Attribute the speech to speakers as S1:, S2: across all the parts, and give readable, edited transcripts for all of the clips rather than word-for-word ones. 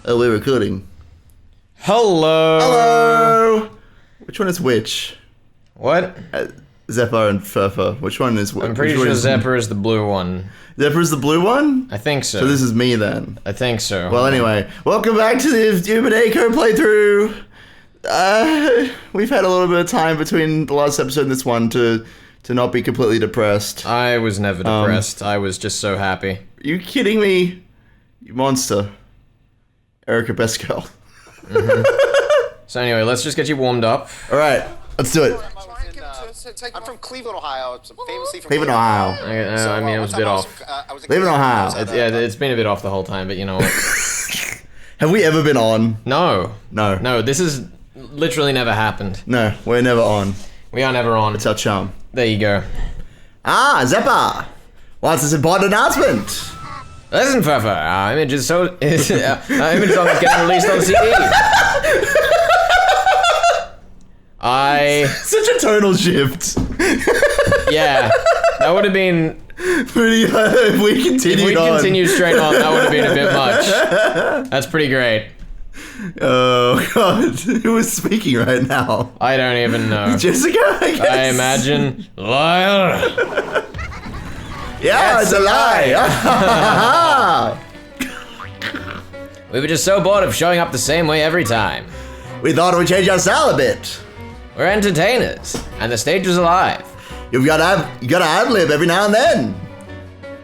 S1: Oh, we're recording.
S2: Hello.
S1: Hello. Which one is which?
S2: What?
S1: Zephyr and Furfur. Which one is which?
S2: I'm pretty sure Zephyr is the blue one.
S1: Zephyr is the blue one?
S2: I think so.
S1: So this is me then.
S2: I think so.
S1: Well, anyway, welcome back to the Umineko playthrough. We've had a little bit of time between the last episode and this one to not be completely depressed.
S2: I was never depressed. I was just so happy.
S1: Are you kidding me? You monster. Erica, best girl.
S2: So anyway, let's just get you warmed up.
S1: Alright, let's do it.
S3: I'm from Cleveland, Ohio. Famously from
S1: Cleveland, Ohio.
S2: I mean, it was a bit off.
S1: Cleveland, Ohio.
S2: Yeah, it's been a bit off the whole time, but you know what?
S1: Have we ever been on?
S2: No.
S1: No.
S2: No, this has literally never happened.
S1: No, we're never on.
S2: We are never on.
S1: It's our charm.
S2: There you go.
S1: Ah, Zephyr! What's this important announcement?
S2: Listen, Furfur, our image is our image song is getting released on CD.
S1: Such a tonal shift.
S2: Yeah, that would have been...
S1: Pretty, if we continued
S2: continued straight on, that would have been a bit much. That's pretty great.
S1: Oh, God. Who is speaking right now?
S2: I don't even know.
S1: Jessica, I guess?
S2: I imagine. Liar!
S1: Yeah, it's a lie!
S2: We were just so bored of showing up the same way every time.
S1: We thought we'd change our style a bit.
S2: We're entertainers, and the stage was alive.
S1: You gotta ad-lib every now and then.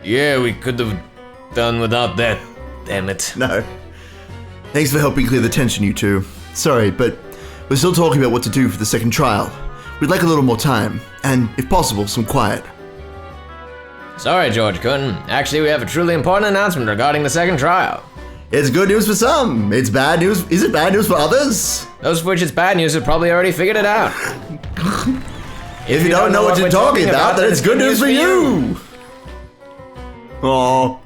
S2: Yeah, we could have done without that. Damn it.
S1: No. Thanks for helping clear the tension, you two. Sorry, but we're still talking about what to do for the second trial. We'd like a little more time, and, if possible, some quiet.
S2: Sorry, George-kun. Actually, we have a truly important announcement regarding the second trial.
S1: It's good news for some. It's bad news. Is it bad news for others?
S2: Those for which it's bad news have probably already figured it out.
S1: If you don't know what you're talking about, then it's good news for you. Oh.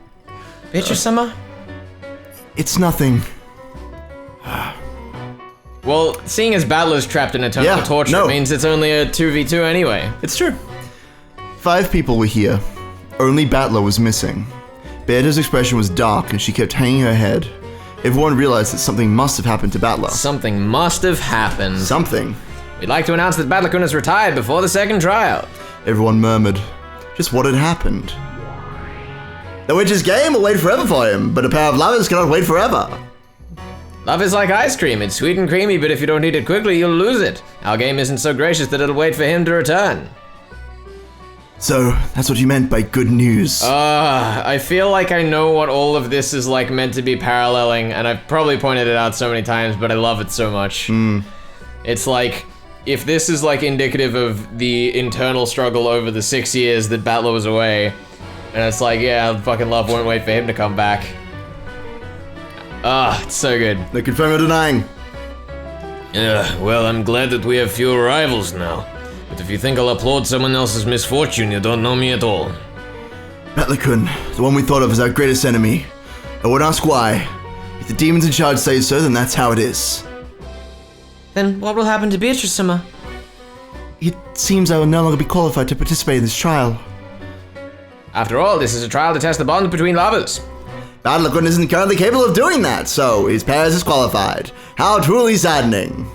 S2: Picture summer?
S1: It's nothing.
S2: Well, seeing as Battler's trapped in eternal torture means it's only a 2v2 anyway.
S1: It's true. 5 people were here. Only Battler was missing. Beata's expression was dark and she kept hanging her head. Everyone realized that something must have happened to Battler.
S2: Something must have happened.
S1: Something.
S2: We'd like to announce that Battler-kun has retired before the second trial.
S1: Everyone murmured. Just what had happened? The witch's game will wait forever for him, but a pair of lovers cannot wait forever.
S2: Love is like ice cream. It's sweet and creamy, but if you don't eat it quickly, you'll lose it. Our game isn't so gracious that it'll wait for him to return.
S1: So, that's what you meant by good news.
S2: I feel like I know what all of this is like meant to be paralleling, and I've probably pointed it out so many times, but I love it so much. It's like, if this is like indicative of the internal struggle over the 6 years that Battler was away, and it's like, yeah, fucking love won't wait for him to come back. It's so good.
S1: No confirming or denying.
S2: Yeah, well, I'm glad that we have fewer rivals now. But if you think I'll applaud someone else's misfortune, you don't know me at all.
S1: Battler-kun, the one we thought of as our greatest enemy. I won't ask why. If the demons in charge say so, then that's how it is.
S2: Then what will happen to Beatrice-sama?
S1: It seems I will no longer be qualified to participate in this trial.
S2: After all, this is a trial to test the bond between lovers.
S1: Battler-kun isn't currently capable of doing that, so his pair is disqualified. How truly saddening.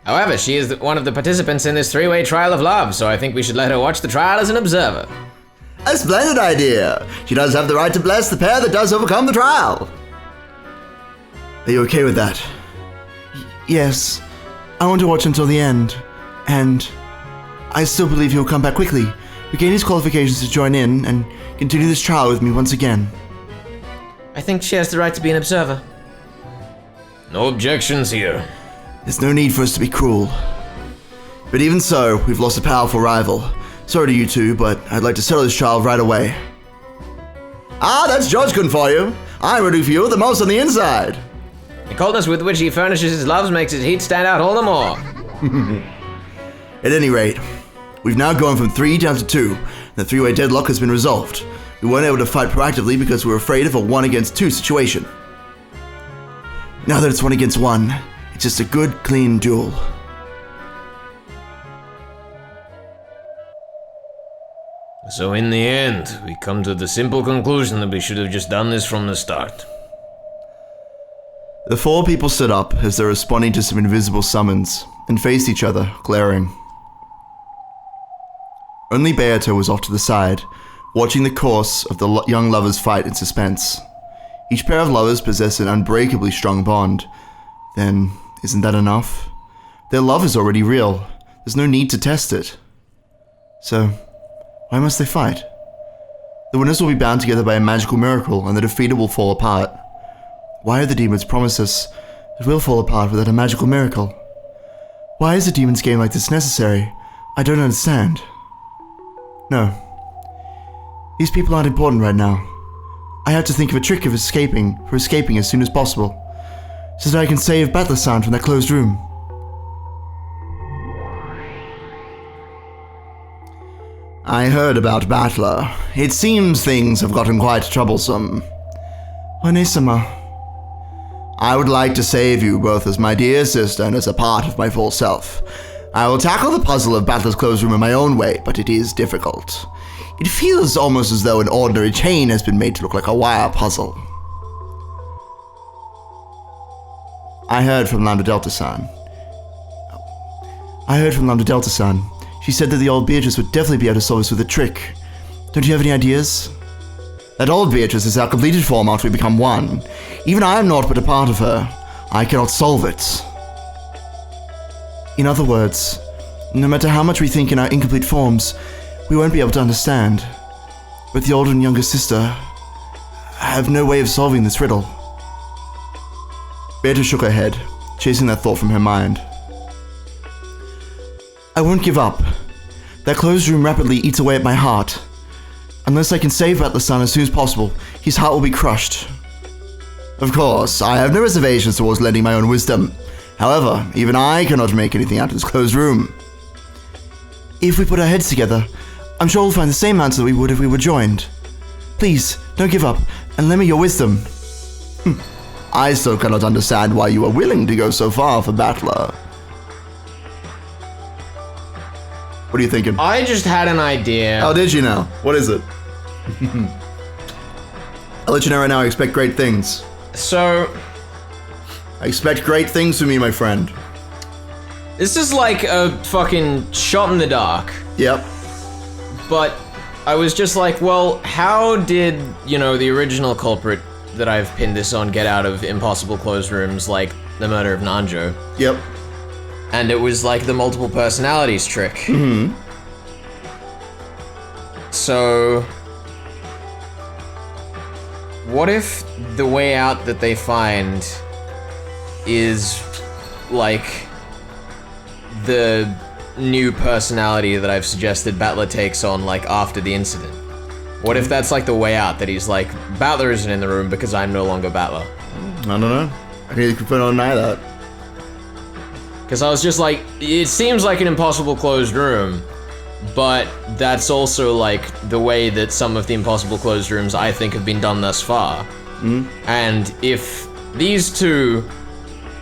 S2: However, she is one of the participants in this 3-way trial of love, so I think we should let her watch the trial as an observer.
S1: A splendid idea. She does have the right to bless the pair that does overcome the trial. Are you okay with that? Yes. I want to watch until the end. And I still believe he'll come back quickly, regain his qualifications to join in, and continue this trial with me once again.
S2: I think she has the right to be an observer. No objections here.
S1: There's no need for us to be cruel. But even so, we've lost a powerful rival. Sorry to you two, but I'd like to settle this trial right away. Ah, that's George-kun for you. I'm rooting for you the most on the inside.
S2: The coldness with which he furnishes his loves makes his heat stand out all the more.
S1: At any rate, we've now gone from 3 down to 2, and the 3-way deadlock has been resolved. We weren't able to fight proactively because we were afraid of a 1-against-2 situation. Now that it's 1 against 1, it's just a good, clean duel.
S2: So in the end, we come to the simple conclusion that we should have just done this from the start.
S1: The four people stood up as though responding to some invisible summons and faced each other, glaring. Only Beato was off to the side, watching the course of the young lovers fight in suspense. Each pair of lovers possessed an unbreakably strong bond. Then, isn't that enough? Their love is already real. There's no need to test it. So, why must they fight? The winners will be bound together by a magical miracle, and the defeated will fall apart. Why have the demons promised us that we'll fall apart without a magical miracle? Why is a demon's game like this necessary? I don't understand. No. These people aren't important right now. I have to think of a trick for escaping as soon as possible, so that I can save Battler-san from that closed room. I heard about Battler. It seems things have gotten quite troublesome. Onesama. I would like to save you both as my dear sister and as a part of my full self. I will tackle the puzzle of Battler's closed room in my own way, but it is difficult. It feels almost as though an ordinary chain has been made to look like a wire puzzle. I heard from Lambda Delta-san. She said that the old Beatrice would definitely be able to solve this with a trick. Don't you have any ideas? That old Beatrice is our completed form after we become one. Even I am naught but a part of her. I cannot solve it. In other words, no matter how much we think in our incomplete forms, we won't be able to understand. But the older and younger sister have no way of solving this riddle. Beatrice shook her head, chasing that thought from her mind. I won't give up. That closed room rapidly eats away at my heart. Unless I can save Battler-san as soon as possible, his heart will be crushed. Of course, I have no reservations towards lending my own wisdom. However, even I cannot make anything out of this closed room. If we put our heads together, I'm sure we'll find the same answer that we would if we were joined. Please, don't give up, and lend me your wisdom. I still cannot understand why you are willing to go so far for Battler. What are you thinking?
S2: I just had an idea.
S1: Oh, did you now? What is it? I'll let you know right now, I expect great things.
S2: So...
S1: I expect great things from you, my friend.
S2: This is like a fucking shot in the dark.
S1: Yep.
S2: But I was just like, well, how did, the original culprit that I've pinned this on get out of impossible closed rooms like the murder of Nanjo?
S1: Yep.
S2: And it was like the multiple personalities trick.
S1: Mm-hmm.
S2: So... what if the way out that they find is like the new personality that I've suggested Battler takes on like after the incident? What if that's like the way out, that he's like, Battler isn't in the room because I'm no longer Battler?
S1: I don't know. I think you could put on deny that.
S2: Because I was just like, it seems like an impossible closed room, but that's also like the way that some of the impossible closed rooms I think have been done thus far. And if these two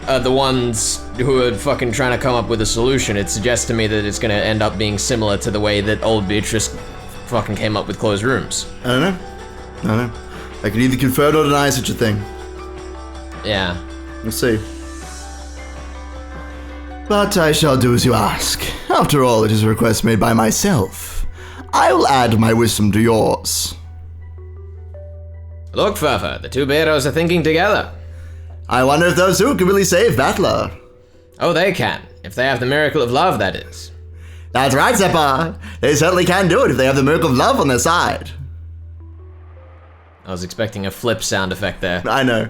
S2: are the ones who are fucking trying to come up with a solution, it suggests to me that it's gonna end up being similar to the way that old Beatrice fucking came up with closed rooms.
S1: I don't know. I can either confirm or deny such a thing.
S2: Yeah.
S1: We'll see. But I shall do as you ask. After all, it is a request made by myself. I will add my wisdom to yours.
S2: Look, Furfur, the two Beatos are thinking together.
S1: I wonder if those two can really save Battler.
S2: Oh, they can. If they have the miracle of love, that is.
S1: That's right, Seppa. They certainly can do it if they have the miracle of love on their side.
S2: I was expecting a flip sound effect there.
S1: I know.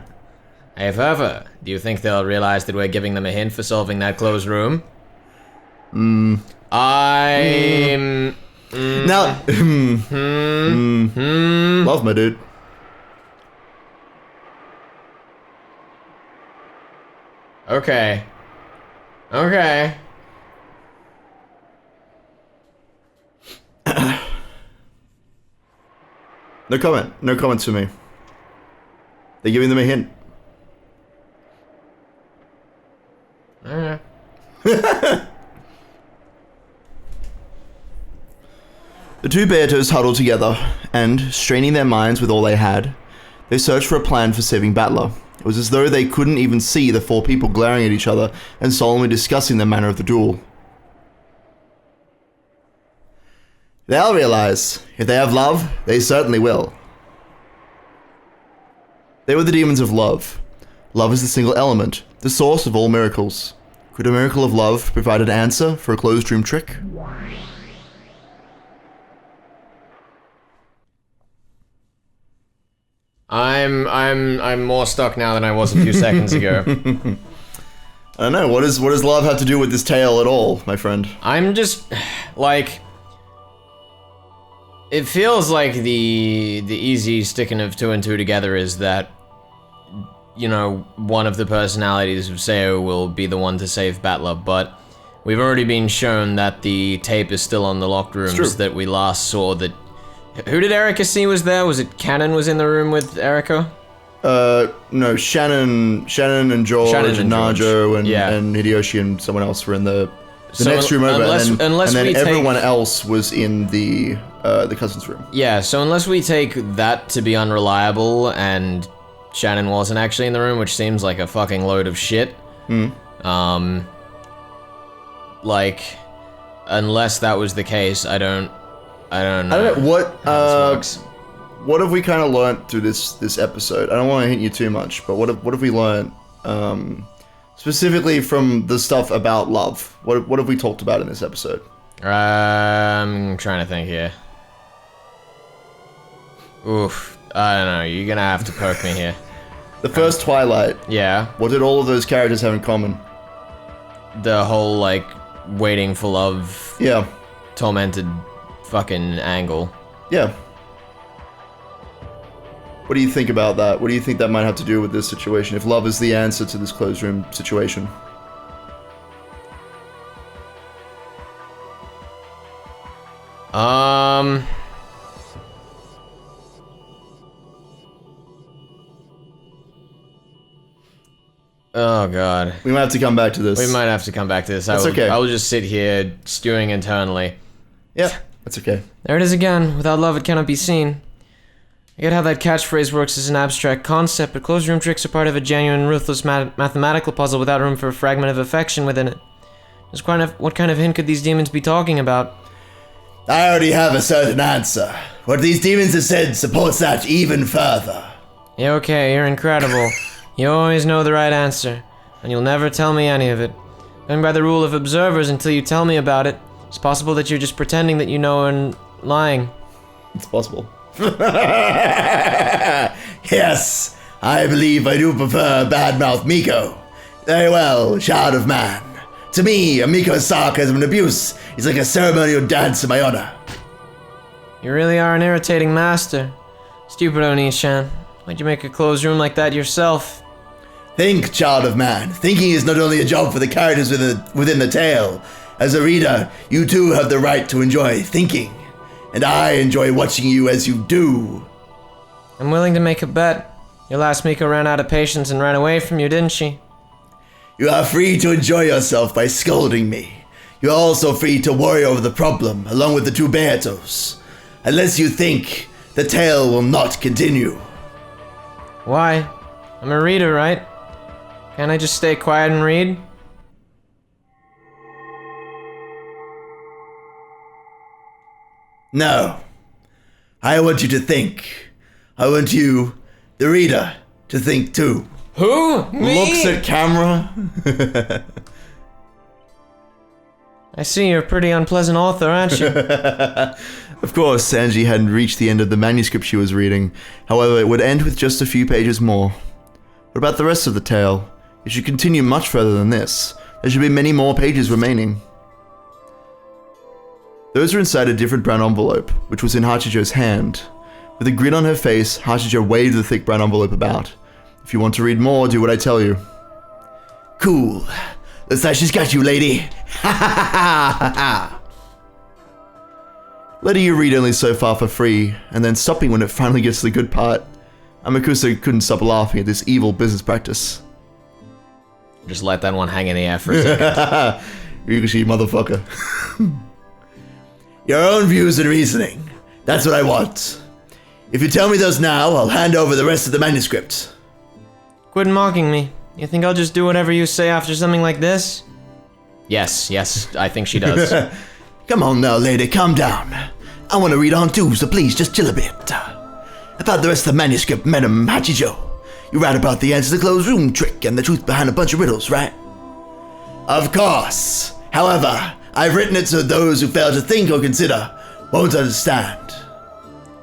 S2: Hey, Furfur, do you think they'll realize that we're giving them a hint for solving that closed room?
S1: Now, love, my dude.
S2: Okay.
S1: No comment. No comments for me. They're giving them a hint.
S2: Alright.
S1: The two Beatos huddled together, and, straining their minds with all they had, they searched for a plan for saving Battler, was as though they couldn't even see the four people glaring at each other and solemnly discussing the manner of the duel. They'll realize, if they have love, they certainly will. They were the demons of love. Love is the single element, the source of all miracles. Could a miracle of love provide an answer for a closed room trick?
S2: I'm more stuck now than I was a few seconds ago.
S1: I don't know, what does love have to do with this tale at all, my friend?
S2: I'm just, like... It feels like the easy sticking of two and two together is that, you know, one of the personalities of Seo will be the one to save Battler, but we've already been shown that the tape is still on the locked rooms that we last saw. That who did Erica see was there? Was it Kanon was in the room with Erica?
S1: No, Shannon and George and Najo and Hideyoshi and someone else were in the next room over, and then everyone else was in the cousin's room. Yeah,
S2: so unless we take that to be unreliable and Shannon wasn't actually in the room, which seems like a fucking load of shit. Like, unless that was the case, I don't know.
S1: What have we kind of learnt through this episode? I don't want to hint you too much, but what have we learnt specifically from the stuff about love? What have we talked about in this episode?
S2: I'm trying to think here. Oof, I don't know. You're gonna have to poke me here.
S1: The first Twilight.
S2: Yeah.
S1: What did all of those characters have in common?
S2: The whole, like, waiting for love.
S1: Yeah.
S2: Tormented fucking angle.
S1: Yeah. What do you think about that? What do you think that might have to do with this situation? If love is the answer to this closed room situation?
S2: Oh god.
S1: We might have to come back to this.
S2: We might have to come back to this.
S1: That's okay.
S2: I will just sit here stewing internally.
S1: Yeah, that's okay.
S2: There it is again. Without love, it cannot be seen. I get how that catchphrase works as an abstract concept, but closed room tricks are part of a genuine, ruthless mathematical puzzle without room for a fragment of affection within it. What kind of hint could these demons be talking about?
S1: I already have a certain answer. What these demons have said supports that even further.
S2: Yeah, okay, you're incredible. You always know the right answer, and you'll never tell me any of it. Going by the rule of observers until you tell me about it, it's possible that you're just pretending that you know and lying.
S1: It's possible. Yes, I believe I do prefer badmouth Miko. Very well, Shard of Man. To me, a Miko's sarcasm and abuse is like a ceremonial dance in my honor.
S2: You really are an irritating master. Stupid Oni-chan. Why'd you make a closed room like that yourself?
S1: Think, Child of Man. Thinking is not only a job for the characters within the tale. As a reader, you too have the right to enjoy thinking. And I enjoy watching you as you do.
S2: I'm willing to make a bet. Your last Miko ran out of patience and ran away from you, didn't she?
S1: You are free to enjoy yourself by scolding me. You are also free to worry over the problem, along with the two Beatos. Unless you think the tale will not continue.
S2: Why? I'm a reader, right? Can't I just stay quiet and read?
S1: No. I want you to think. I want you, the reader, to think too.
S2: Who? Me?
S1: Looks at camera.
S2: I see you're a pretty unpleasant author, aren't you?
S1: Of course, Angie hadn't reached the end of the manuscript she was reading. However, it would end with just a few pages more. What about the rest of the tale? It should continue much further than this. There should be many more pages remaining. Those were inside a different brown envelope, which was in Hachijo's hand. With a grin on her face, Hachijo waved the thick brown envelope about. If you want to read more, do what I tell you. Cool. Looks like she's got you, lady. Ha ha ha ha. Letting you read only so far for free, and then stopping when it finally gets to the good part. Amakusa couldn't stop laughing at this evil business practice.
S2: Just let that one hang in the air for a second.
S1: Ryugushi, motherfucker. Your own views and reasoning. That's what I want. If you tell me those now, I'll hand over the rest of the manuscript.
S2: Quit mocking me. You think I'll just do whatever you say after something like this? Yes, I think she does.
S1: Come on now, lady, calm down. I want to read on too, so please just chill a bit. About the rest of the manuscript, Madam Hachijo. You write about the answer to the closed room trick and the truth behind a bunch of riddles, right? Of course. However, I've written it so those who fail to think or consider won't understand.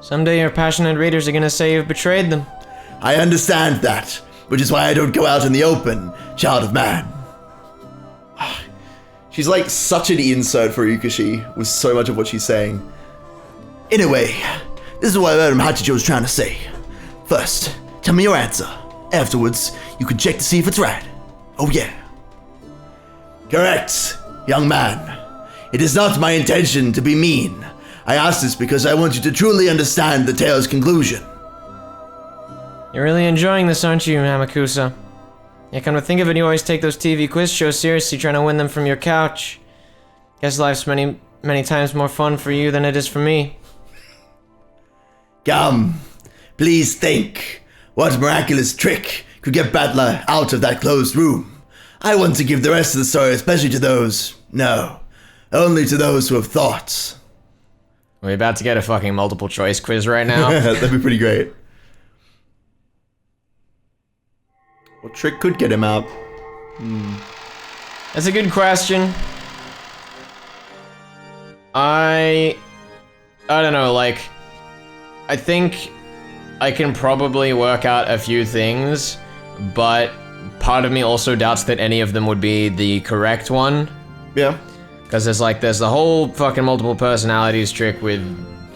S2: Someday your passionate readers are gonna say you've betrayed them.
S1: I understand that, which is why I don't go out in the open, child of man. She's like such an insert for Yukashi with so much of what she's saying. Anyway, this is what Madam Hachijo was trying to say. First, tell me your answer. Afterwards, you can check to see if it's right. Oh yeah. Correct, young man. It is not my intention to be mean. I ask this because I want you to truly understand the tale's conclusion.
S2: You're really enjoying this, aren't you, Hamakusa? Yeah, come to think of it, you always take those TV quiz shows seriously, trying to win them from your couch. Guess life's many times more fun for you than it is for me.
S1: Come, please think. What miraculous trick could get Battler out of that closed room? I want to give the rest of the story especially to those... No, only to those who have thought.
S2: Are we about to get a fucking multiple choice quiz right now?
S1: That'd be pretty great. What trick could get him out?
S2: That's a good question. I don't know, like, I think I can probably work out a few things, but part of me also doubts that any of them would be the correct one.
S1: Yeah.
S2: Because there's the whole fucking multiple personalities trick with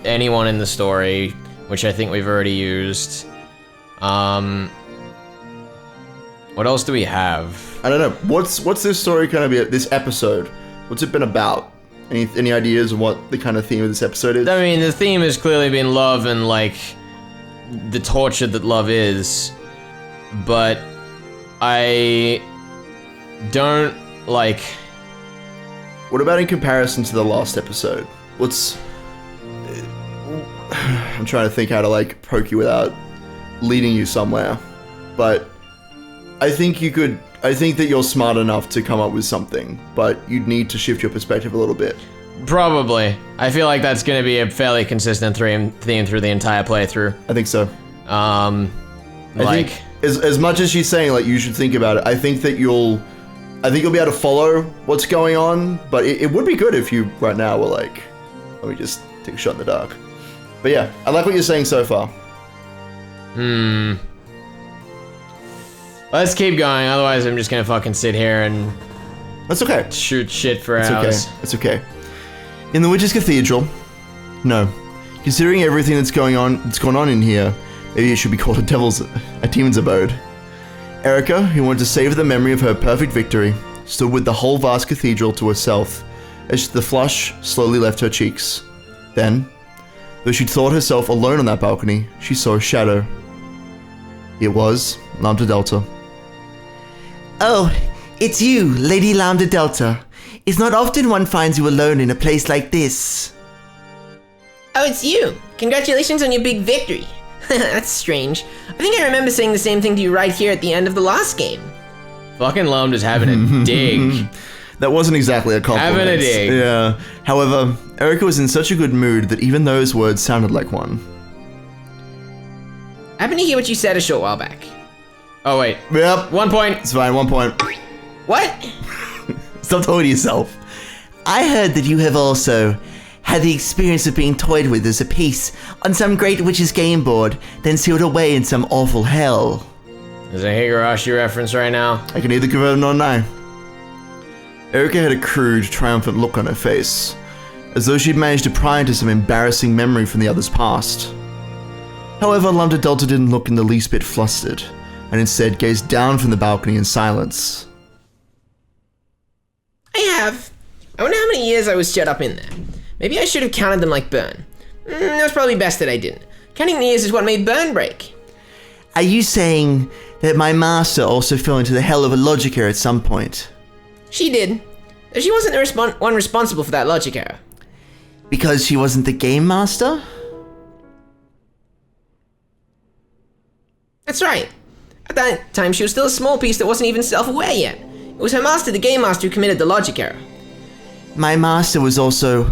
S2: anyone in the story, which I think we've already used. What else do we have?
S1: I don't know. What's this story kind of be? This episode? What's it been about? Any ideas of what the kind of theme of this episode is?
S2: I mean, the theme has clearly been love and like the torture that love is, but I don't like.
S1: What about in comparison to the last episode? I'm trying to think how to like poke you without leading you somewhere, but I think that you're smart enough to come up with something, but you'd need to shift your perspective a little bit.
S2: Probably. I feel like that's gonna be a fairly consistent theme through the entire playthrough.
S1: I think so.
S2: I think
S1: as much as she's saying like you should think about it, I think you'll be able to follow what's going on, but it would be good if you right now were like, let me just take a shot in the dark. But yeah, I like what you're saying so far.
S2: Let's keep going, otherwise I'm just gonna fucking sit here and
S1: That's okay.
S2: shoot shit for
S1: It's
S2: hours.
S1: okay. It's okay. In the Witch's Cathedral, no. Considering everything that's gone on in here, maybe it should be called a demon's abode. Erica, who wanted to savor the memory of her perfect victory, stood with the whole vast cathedral to herself as the flush slowly left her cheeks. Then, though she thought herself alone on that balcony, she saw a shadow. It was Lambda Delta. Oh, it's you, Lady Lambda Delta. It's not often one finds you alone in a place like this.
S4: Oh, it's you. Congratulations on your big victory. That's strange. I think I remember saying the same thing to you right here at the end of the last game.
S2: Fucking Lambda's having a dig.
S1: That wasn't exactly a compliment.
S2: Having a dig.
S1: Yeah. However, Erica was in such a good mood that even those words sounded like one.
S4: I happened to hear what you said a short while back.
S2: Oh wait.
S1: Yep.
S2: 1 point.
S1: It's fine, 1 point.
S4: What?
S1: Stop talking to yourself. I heard that you have also had the experience of being toyed with as a piece on some great witch's game board, then sealed away in some awful hell.
S2: There's a Higurashi reference right now.
S1: I can either confirm or deny. Erica had a crude, triumphant look on her face, as though she'd managed to pry into some embarrassing memory from the other's past. However, Lambda Delta didn't look in the least bit flustered, and instead gazed down from the balcony in silence.
S4: I have. I wonder how many years I was shut up in there. Maybe I should have counted them like Burn. It was probably best that I didn't. Counting the years is what made Burn break.
S1: Are you saying that my master also fell into the hell of a logic error at some point?
S4: She did. Though she wasn't the one responsible for that logic error.
S1: Because she wasn't the game master?
S4: That's right. At that time, she was still a small piece that wasn't even self-aware yet. It was her master, the Game Master, who committed the logic error.
S1: My master was also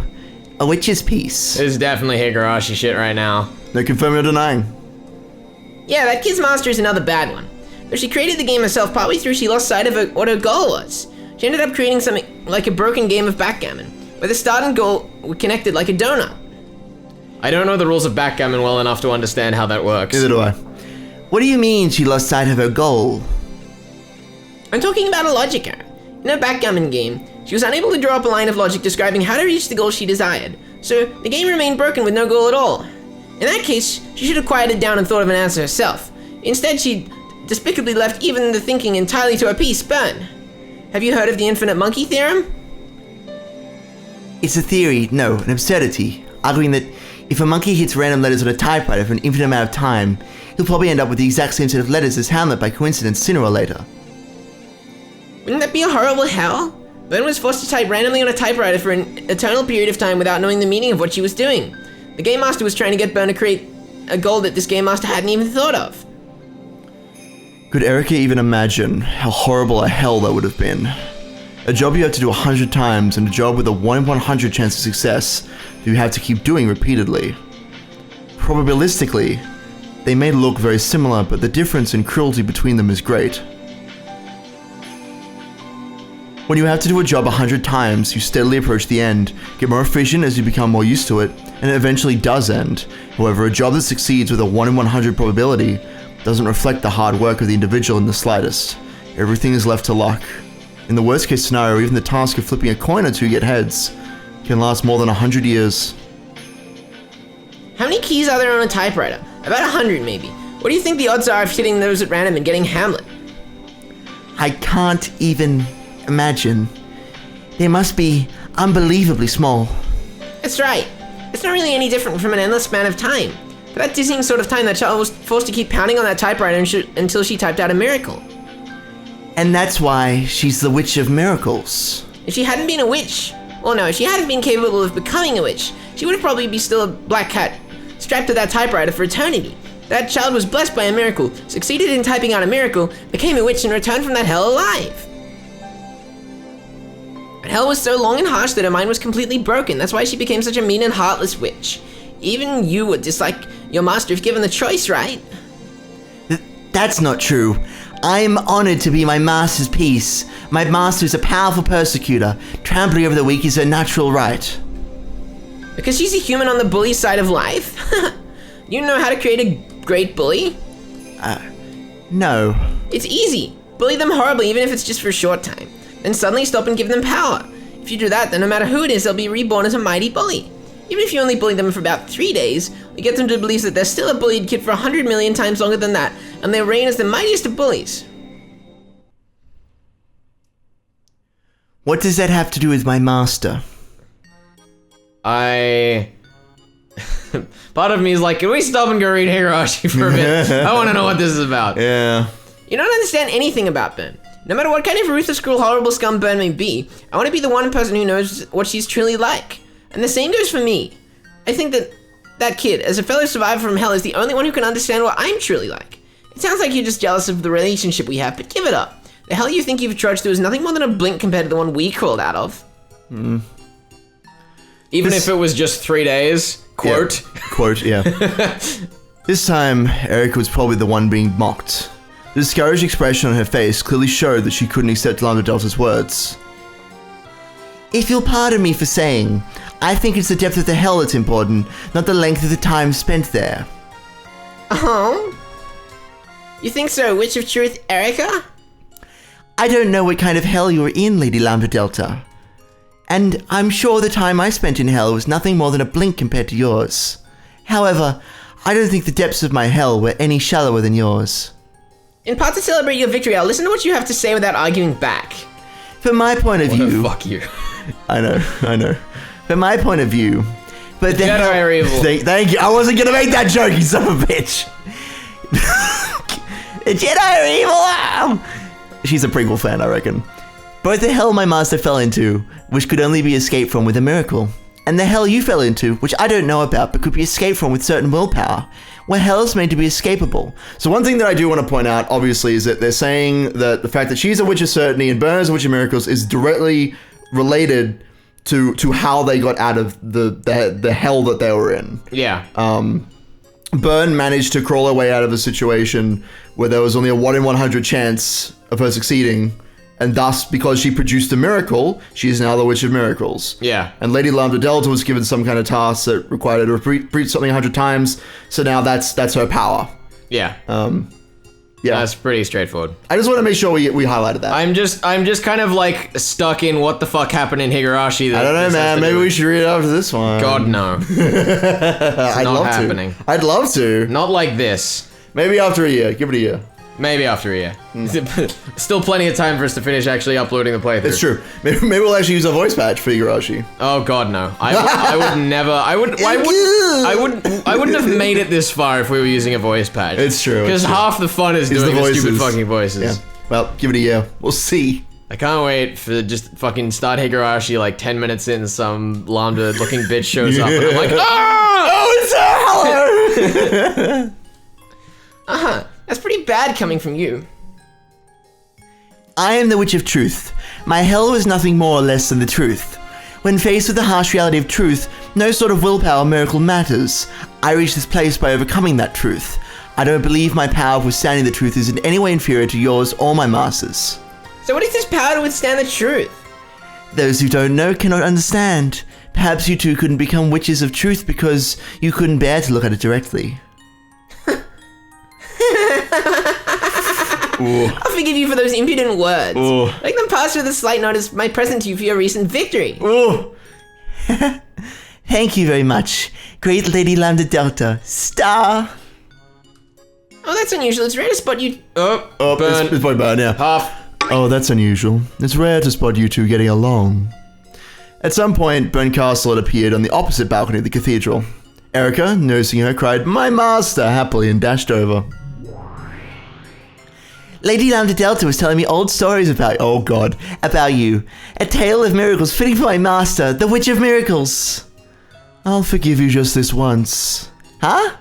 S1: a witch's piece.
S2: This is definitely Higurashi shit right now.
S1: No confirming or denying.
S4: Yeah, that kid's master is another bad one. Though she created the game herself, partway through she lost sight of what her goal was. She ended up creating something like a broken game of backgammon, where the start and goal were connected like a donut.
S2: I don't know the rules of backgammon well enough to understand how that works.
S1: Neither do I. What do you mean she lost sight of her goal?
S4: I'm talking about a logic error. In her backgammon game, she was unable to draw up a line of logic describing how to reach the goal she desired, so the game remained broken with no goal at all. In that case, she should have quieted down and thought of an answer herself. Instead, she despicably left even the thinking entirely to her piece, Burn. Have you heard of the infinite monkey theorem?
S1: It's a theory, no, an absurdity, arguing that if a monkey hits random letters on a typewriter for an infinite amount of time, he'll probably end up with the exact same set of letters as Hamlet by coincidence sooner or later.
S4: Wouldn't that be a horrible hell? Burn was forced to type randomly on a typewriter for an eternal period of time without knowing the meaning of what she was doing. The Game Master was trying to get Burn to create a goal that this Game Master hadn't even thought of.
S1: Could Erica even imagine how horrible a hell that would have been? A job you have to do 100 times and a job with a 1 in 100 chance of success that you have to keep doing repeatedly. Probabilistically, they may look very similar, but the difference in cruelty between them is great. When you have to do a job 100 times, you steadily approach the end, get more efficient as you become more used to it, and it eventually does end. However, a job that succeeds with a 1 in 100 probability doesn't reflect the hard work of the individual in the slightest. Everything is left to luck. In the worst case scenario, even the task of flipping a coin or two to get heads can last more than 100 years.
S4: How many keys are there on a typewriter? About 100 maybe. What do you think the odds are of hitting those at random and getting Hamlet?
S1: I can't even imagine. They must be unbelievably small.
S4: That's right. It's not really any different from an endless span of time. For that dizzying sort of time, that child was forced to keep pounding on that typewriter until she typed out a miracle.
S1: And that's why she's the Witch of Miracles.
S4: If she hadn't been a witch, well no, if she hadn't been capable of becoming a witch, she would probably be still a black cat strapped to that typewriter for eternity. That child was blessed by a miracle, succeeded in typing out a miracle, became a witch and returned from that hell alive. But hell was so long and harsh that her mind was completely broken. That's why she became such a mean and heartless witch. Even you would dislike your master if given the choice, right?
S1: That's not true. I am honored to be my master's piece. My master is a powerful persecutor. Trampling over the weak is her natural right.
S4: Because she's a human on the bully side of life? You know how to create a great bully?
S1: No.
S4: It's easy. Bully them horribly, even if it's just for a short time. Then suddenly stop and give them power. If you do that, then no matter who it is, they'll be reborn as a mighty bully. Even if you only bully them for about 3 days, you get them to believe that they're still a bullied kid for 100 million times longer than that, and they reign as the mightiest of bullies.
S1: What does that have to do with my master?
S2: Part of me is like, can we stop and go read Higurashi for a bit? I want to know what this is about.
S1: Yeah.
S4: You don't understand anything about Burn. No matter what kind of ruthless, cruel, horrible scum Burn may be, I want to be the one person who knows what she's truly like. And the same goes for me. I think that kid, as a fellow survivor from hell, is the only one who can understand what I'm truly like. It sounds like you're just jealous of the relationship we have, but give it up. The hell you think you've trudged through is nothing more than a blink compared to the one we crawled out of.
S2: Even if it was just 3 days, quote.
S1: Yeah. Quote, yeah. This time, Erica was probably the one being mocked. The discouraged expression on her face clearly showed that she couldn't accept Lambda Delta's words. If you'll pardon me for saying, I think it's the depth of the hell that's important, not the length of the time spent there.
S4: Oh? You think so, Witch of Truth, Erica?
S1: I don't know what kind of hell you were in, Lady Lambda Delta. And I'm sure the time I spent in hell was nothing more than a blink compared to yours. However, I don't think the depths of my hell were any shallower than yours.
S4: In part to celebrate your victory, I'll listen to what you have to say without arguing back.
S1: From my point of view...
S2: Fuck you.
S1: I know. From my point of view... But the
S2: Jedi are evil.
S1: Thank you. I wasn't gonna make that joke, you son of a bitch. The Jedi are evil! She's a prequel fan, I reckon. Both the hell my master fell into, which could only be escaped from with a miracle, and the hell you fell into, which I don't know about but could be escaped from with certain willpower, where hell is made to be escapable. So one thing that I do want to point out, obviously, is that they're saying that the fact that she's a witch of certainty and Bern is a witch of miracles is directly related to how they got out of the hell that they were in.
S2: Yeah.
S1: Bern managed to crawl her way out of a situation where there was only a 1 in 100 chance of her succeeding, and thus, because she produced a miracle, she is now the Witch of Miracles.
S2: Yeah.
S1: And Lady Lambda Delta was given some kind of task that required her to repeat something 100 times, so now that's her power.
S2: Yeah.
S1: Yeah.
S2: That's pretty straightforward.
S1: I just want to make sure we highlighted that.
S2: I'm just kind of like stuck in what the fuck happened in Higurashi.
S1: I don't know, man. Maybe we should read it after this one.
S2: God, no.
S1: I'd
S2: not
S1: love
S2: happening.
S1: to. I'd love to.
S2: Not like this.
S1: Maybe after a year. Give it a year.
S2: Maybe after a year. Still plenty of time for us to finish actually uploading the playthrough.
S1: It's true. Maybe we'll actually use a voice patch for Higurashi.
S2: Oh God, no! I would never. I wouldn't have made it this far if we were using a voice patch.
S1: It's true.
S2: Because half the fun is doing the stupid fucking voices.
S1: Yeah. Well, give it a year. We'll see.
S2: I can't wait for just fucking start Higurashi like 10 minutes in, some lambda looking bitch shows up and I'm like,
S1: oh, it's a hello.
S4: That's pretty bad coming from you.
S1: I am the Witch of Truth. My hell is nothing more or less than the truth. When faced with the harsh reality of truth, no sort of willpower or miracle matters. I reach this place by overcoming that truth. I don't believe my power of withstanding the truth is in any way inferior to yours or my master's.
S4: So what is this power to withstand the truth?
S1: Those who don't know cannot understand. Perhaps you two couldn't become witches of truth because you couldn't bear to look at it directly.
S4: I'll forgive you for those impudent words.
S1: Ooh.
S4: Make them pass with a slight note as my present to you for your recent victory.
S1: Ooh. Thank you very much. Great Lady Lambda Delta. Star.
S4: Oh, that's unusual. It's rare to spot you.
S2: oh, burn.
S1: It's probably burn, yeah.
S2: Half.
S1: Oh, that's unusual. It's rare to spot you two getting along. At some point, Burn Castle had appeared on the opposite balcony of the cathedral. Erica, noticing her, cried, "My master!" happily and dashed over. Lady Lambda Delta was telling me old stories about you. A tale of miracles fitting for my master, the Witch of Miracles. I'll forgive you just this once. Huh?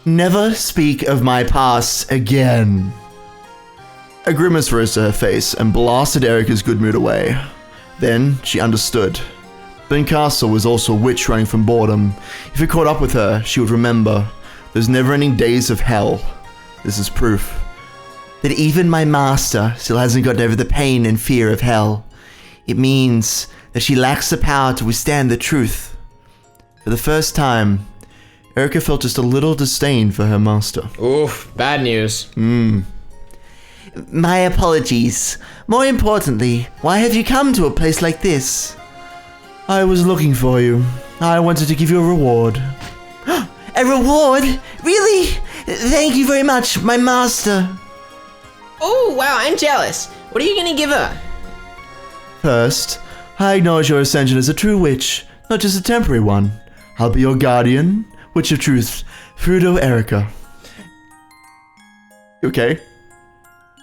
S1: Never speak of my past again. A grimace rose to her face and blasted Erica's good mood away. Then she understood. Ben Castle was also a witch running from boredom. If it caught up with her, she would remember those never-ending days of hell. This is proof that even my master still hasn't gotten over the pain and fear of hell. It means that she lacks the power to withstand the truth. For the first time, Erica felt just a little disdain for her master.
S2: Oof, bad news.
S1: My apologies. More importantly, why have you come to a place like this? I was looking for you. I wanted to give you a reward. A reward? Really? Thank you very much, my master.
S4: Oh, wow, I'm jealous. What are you gonna give her?
S1: First, I acknowledge your ascension as a true witch, not just a temporary one. I'll be your guardian, Witch of Truth, Frudo Erica. Okay.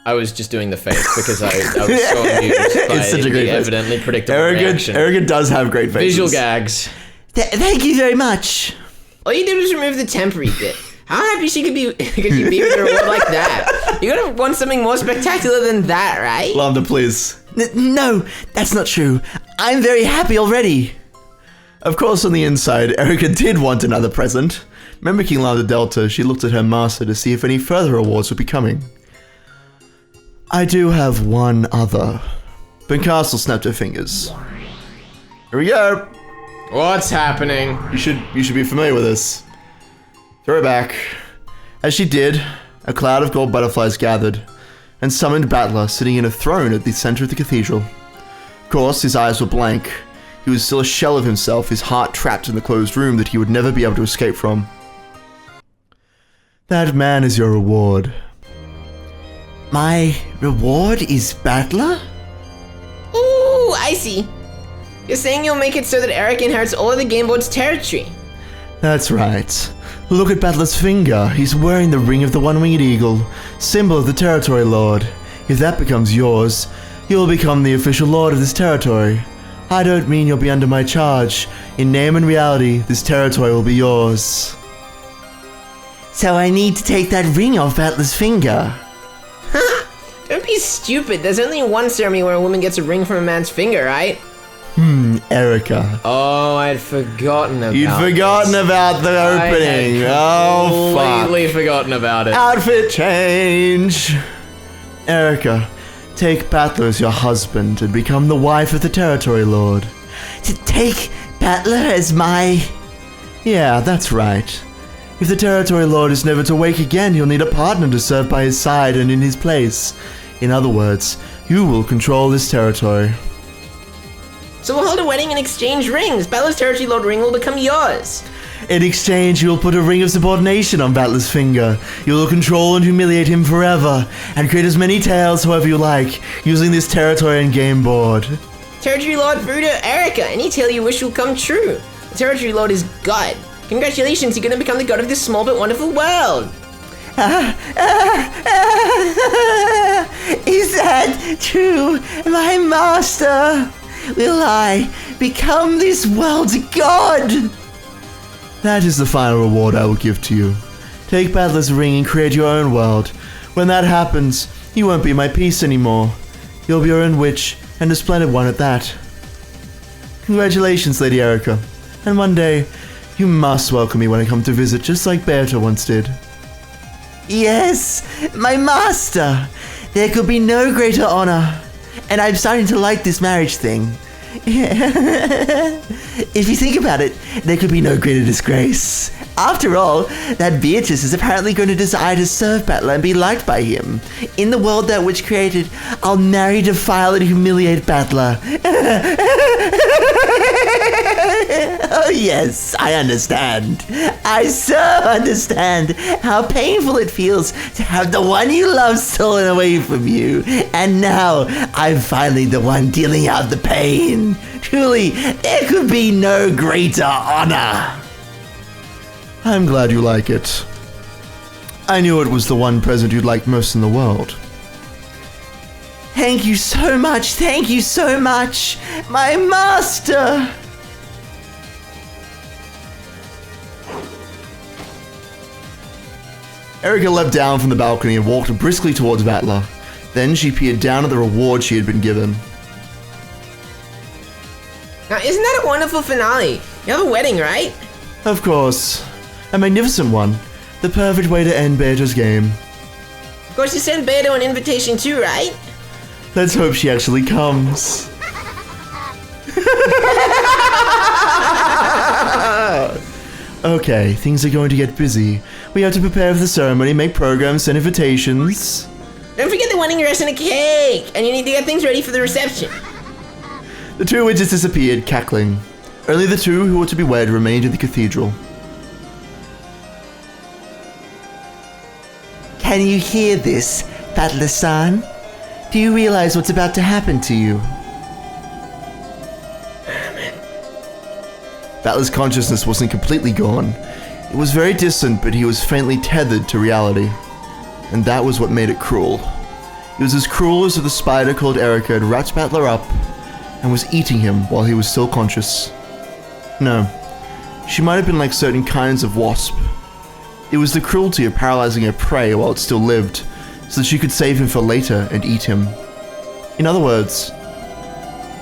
S2: I was just doing the face because I was so amused by
S1: It's such a great
S2: the
S1: face.
S2: evidently predictable reaction.
S1: Erica does have great faces.
S2: Visual gags.
S1: Thank you very much.
S4: All you did was remove the temporary bit. How happy she could you be with a reward like that? You gotta want something more spectacular than that, right?
S1: Lambda, please. No, that's not true. I'm very happy already. Of course, on the inside, Erica did want another present. Mimicking Lambda Delta, she looked at her master to see if any further awards would be coming. I do have one other. Ben Castle snapped her fingers. Here we go.
S2: What's happening?
S1: You should be familiar with this. Throw it back. As she did, a cloud of gold butterflies gathered and summoned Battler sitting in a throne at the center of the cathedral. Of course, his eyes were blank. He was still a shell of himself, his heart trapped in the closed room that he would never be able to escape from. That man is your reward. My reward is Battler?
S4: Ooh, I see. You're saying you'll make it so that Eric inherits all of the game board's territory.
S1: That's right. Look at Battler's finger. He's wearing the ring of the one-winged eagle, symbol of the territory lord. If that becomes yours, you'll become the official lord of this territory. I don't mean you'll be under my charge. In name and reality, this territory will be yours. So I need to take that ring off Battler's finger.
S4: Don't be stupid. There's only one ceremony where a woman gets a ring from a man's finger, right?
S1: Erica.
S2: Oh, I'd forgotten about
S1: You'd forgotten about the opening. Oh, fuck.
S2: Completely forgotten about it.
S1: Outfit change. Erica, take Battler as your husband and become the wife of the Territory Lord. To take Battler as my... Yeah, that's right. If the Territory Lord is never to wake again, he'll need a partner to serve by his side and in his place. In other words, you will control this territory.
S4: So we'll hold a wedding and exchange rings. Battler's Territory Lord ring will become yours.
S1: In exchange, you will put a ring of subordination on Battler's finger. You will control and humiliate him forever, and create as many tales however you like, using this territory and game board.
S4: Territory Lord Fruta, Erica, any tale you wish will come true. The Territory Lord is God. Congratulations, you're gonna become the god of this small but wonderful world.
S1: Is that true, my master? Will I become this world's god? That is the final reward I will give to you. Take Battler's ring and create your own world. When that happens, you won't be my piece anymore. You'll be your own witch, and a splendid one at that. Congratulations, Lady Erica. And one day, you must welcome me when I come to visit, just like Berta once did. Yes, my master! There could be no greater honor. And I'm starting to like this marriage thing. If you think about it, there could be no greater disgrace. After all, that Beatrice is apparently going to desire to serve Battler and be liked by him. In the world that Witch created, I'll marry, defile, and humiliate Battler. Oh yes, I understand. I so understand how painful it feels to have the one you love stolen away from you. And now, I'm finally the one dealing out the pain. Truly, there could be no greater honor. I'm glad you like it. I knew it was the one present you'd like most in the world. Thank you so much, my master! Erica leapt down from the balcony and walked briskly towards Battler. Then she peered down at the reward she had been given.
S4: Now, isn't that a wonderful finale? You have a wedding, right?
S1: Of course. A magnificent one. The perfect way to end Berta's game.
S4: Of course, you sent Berta an invitation too, right?
S1: Let's hope she actually comes. Okay, things are going to get busy. We have to prepare for the ceremony, make programs, send invitations.
S4: Don't forget the wedding dress and a cake! And you need to get things ready for the reception.
S1: The two witches disappeared, cackling. Only the two who were to be wed remained in the cathedral. Can you hear this, Battler-san? Do you realize what's about to happen to you? Battler's consciousness wasn't completely gone. It was very distant, but he was faintly tethered to reality. And that was what made it cruel. It was as cruel as if the spider called Erica had wrapped Battler up and was eating him while he was still conscious. No, she might have been like certain kinds of wasp. It was the cruelty of paralyzing her prey while it still lived, so that she could save him for later and eat him. In other words,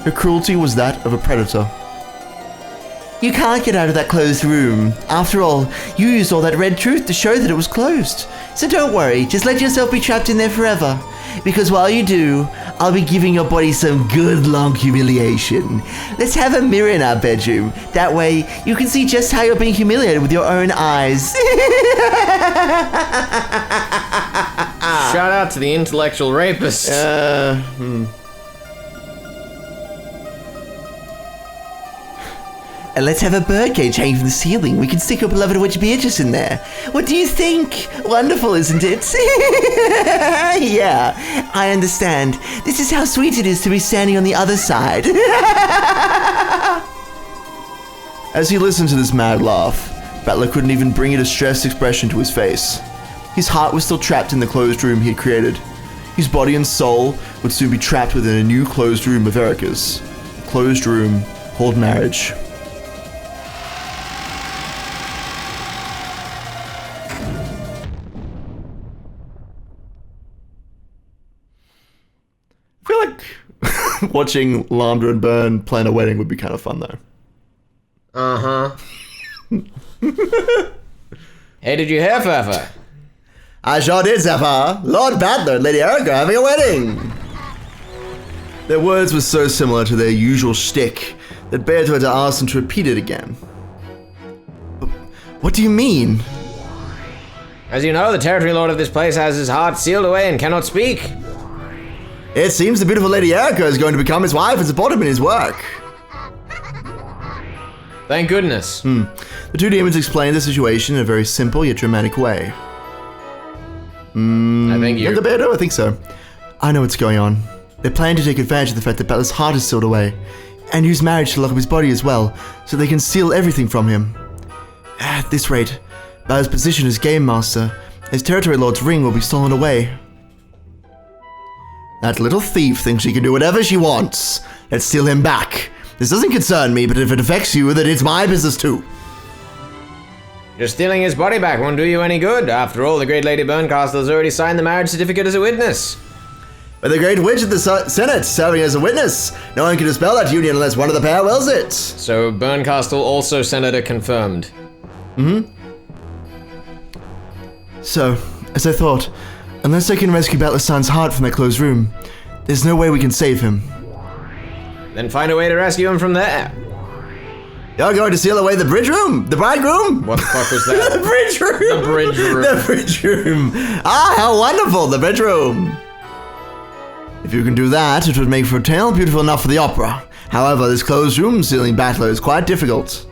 S1: her cruelty was that of a predator. You can't get out of that closed room. After all, you used all that red truth to show that it was closed. So don't worry, just let yourself be trapped in there forever. Because while you do, I'll be giving your body some good long humiliation. Let's have a mirror in our bedroom. That way, you can see just how you're being humiliated with your own eyes.
S2: Shout out to the intellectual rapist.
S1: And let's have a birdcage hanging from the ceiling. We can stick your beloved witch Beatrice in there. What do you think? Wonderful, isn't it? Yeah, I understand. This is how sweet it is to be standing on the other side. As he listened to this mad laugh, Battler couldn't even bring a distressed expression to his face. His heart was still trapped in the closed room he had created. His body and soul would soon be trapped within a new closed room of Erica's. closed room called marriage. I feel like watching Lambda and Byrne plan a wedding would be kind of fun, though.
S2: Uh-huh. Hey, did you hear, Furfur?
S1: I sure did, Zephyr. Lord Battler and Lady Erica are having a wedding. Their words were so similar to their usual shtick that Beardo had to ask them to repeat it again. But what do you mean?
S2: As you know, the territory lord of this place has his heart sealed away and cannot speak.
S1: It seems the beautiful Lady Erica is going to become his wife and support him in his work.
S2: Thank goodness.
S1: The two demons explained the situation in a very simple yet dramatic way.
S2: I think you...
S1: Beardo? I think so. I know what's going on. They plan to take advantage of the fact that Battler's heart is sealed away, and use marriage to lock up his body as well, so they can steal everything from him. At this rate, Battler's position as Game Master, his territory lord's ring will be stolen away. That little thief thinks she can do whatever she wants. Let's steal him back. This doesn't concern me, but if it affects you, then it's my business too.
S2: Just stealing his body back won't do you any good. After all, the great Lady Burncastle has already signed the marriage certificate as a witness.
S1: But the great witch of the Senate serving as a witness. No one can dispel that union unless one of the pair wills it.
S2: So Burncastle also senator confirmed.
S1: So, as I thought, unless I can rescue Battler's son's heart from that closed room, there's no way we can save him.
S2: Then find a way to rescue him from there.
S1: You're going to seal away the bridge room? The bridegroom?
S2: What the fuck was that?
S1: The bridge room!
S2: The bridge room.
S1: The bridge room! Ah, how wonderful, the bridge room! If you can do that, it would make for a tale beautiful enough for the opera. However, this closed room sealing battler is quite difficult.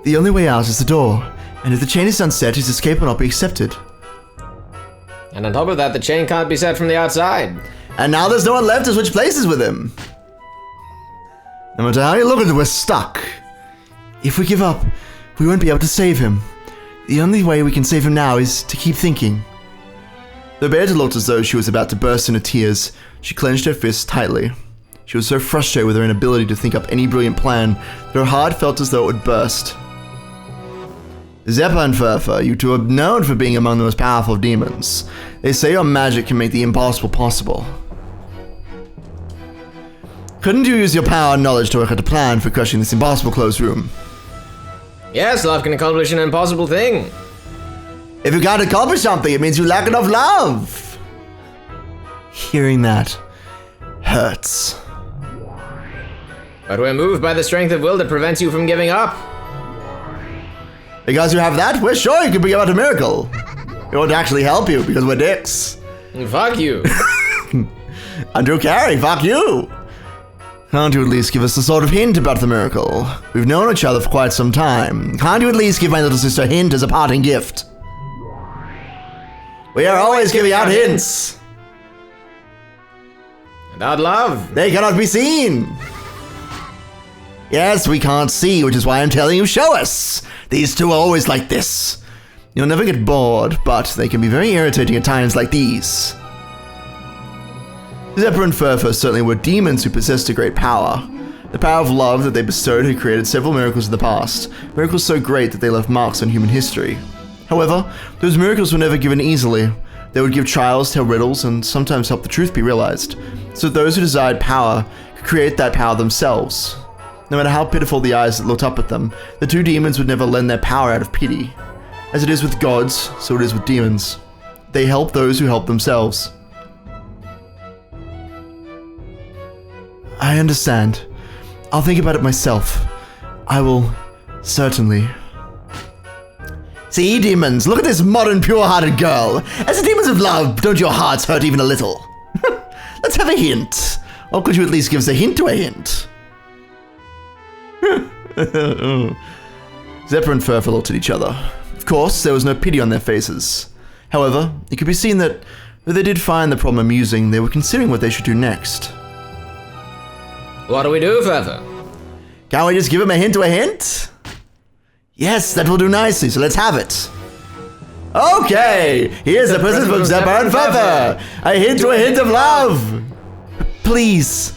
S1: The only way out is the door, and if the chain is unset, his escape will not be accepted.
S2: And on top of that, the chain can't be set from the outside.
S1: And now there's no one left to switch places with him. No matter how you look at it, we're stuck. If we give up, we won't be able to save him. The only way we can save him now is to keep thinking. Though Beardo looked as though she was about to burst into tears, she clenched her fists tightly. She was so frustrated with her inability to think up any brilliant plan that her heart felt as though it would burst. Zephyr and Furfur, you two are known for being among the most powerful of demons. They say your magic can make the impossible possible. Couldn't you use your power and knowledge to work out a plan for crushing this impossible closed room?
S2: Yes, love can accomplish an impossible thing.
S1: If you can't accomplish something, it means you lack enough love. Hearing that hurts.
S2: But we're moved by the strength of will that prevents you from giving up.
S1: Because you have that, we're sure you can bring about a miracle. It won't actually help you because we're dicks.
S2: Fuck you.
S1: Andrew Carey, fuck you. Can't you at least give us a sort of hint about the miracle? We've known each other for quite some time. Can't you at least give my little sister a hint as a parting gift? We are always giving out hints.
S2: About love.
S1: They cannot be seen. Yes, we can't see, which is why I'm telling you, show us. These two are always like this. You'll never get bored, but they can be very irritating at times like these. Zephyr and Furfur certainly were demons who possessed a great power. The power of love that they bestowed had created several miracles in the past, miracles so great that they left marks on human history. However, those miracles were never given easily. They would give trials, tell riddles, and sometimes help the truth be realized, so that those who desired power could create that power themselves. No matter how pitiful the eyes that looked up at them, the two demons would never lend their power out of pity. As it is with gods, so it is with demons. They help those who help themselves. I understand. I'll think about it myself. I will certainly. See, demons, look at this modern, pure-hearted girl. As the demons of love, don't your hearts hurt even a little? Let's have a hint. Or could you at least give us a hint to a hint? Zephyr and Furfur looked at each other. Of course, there was no pity on their faces. However, it could be seen that, though they did find the problem amusing, they were considering what they should do next.
S2: What do we do, Furfur?
S1: Can't we just give him a hint to a hint? Yes, that will do nicely, so let's have it. Okay, here's a present from Zephyr and Furfur. A hint to a hint of love. Please.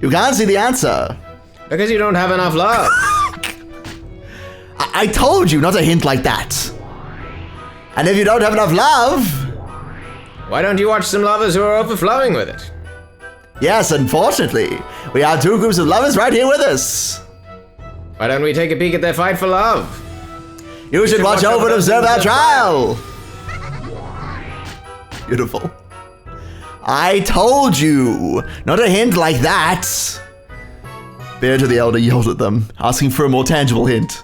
S1: You can't see the answer.
S2: Because you don't have enough love.
S1: I told you not to hint like that. And if you don't have enough love...
S2: Why don't you watch some lovers who are overflowing with it?
S1: Yes, unfortunately, we have two groups of lovers right here with us.
S2: Why don't we take a peek at their fight for love?
S1: You should watch over and observe our trial. Beautiful. I told you not to hint like that. Beardo the Elder yelled at them, asking for a more tangible hint.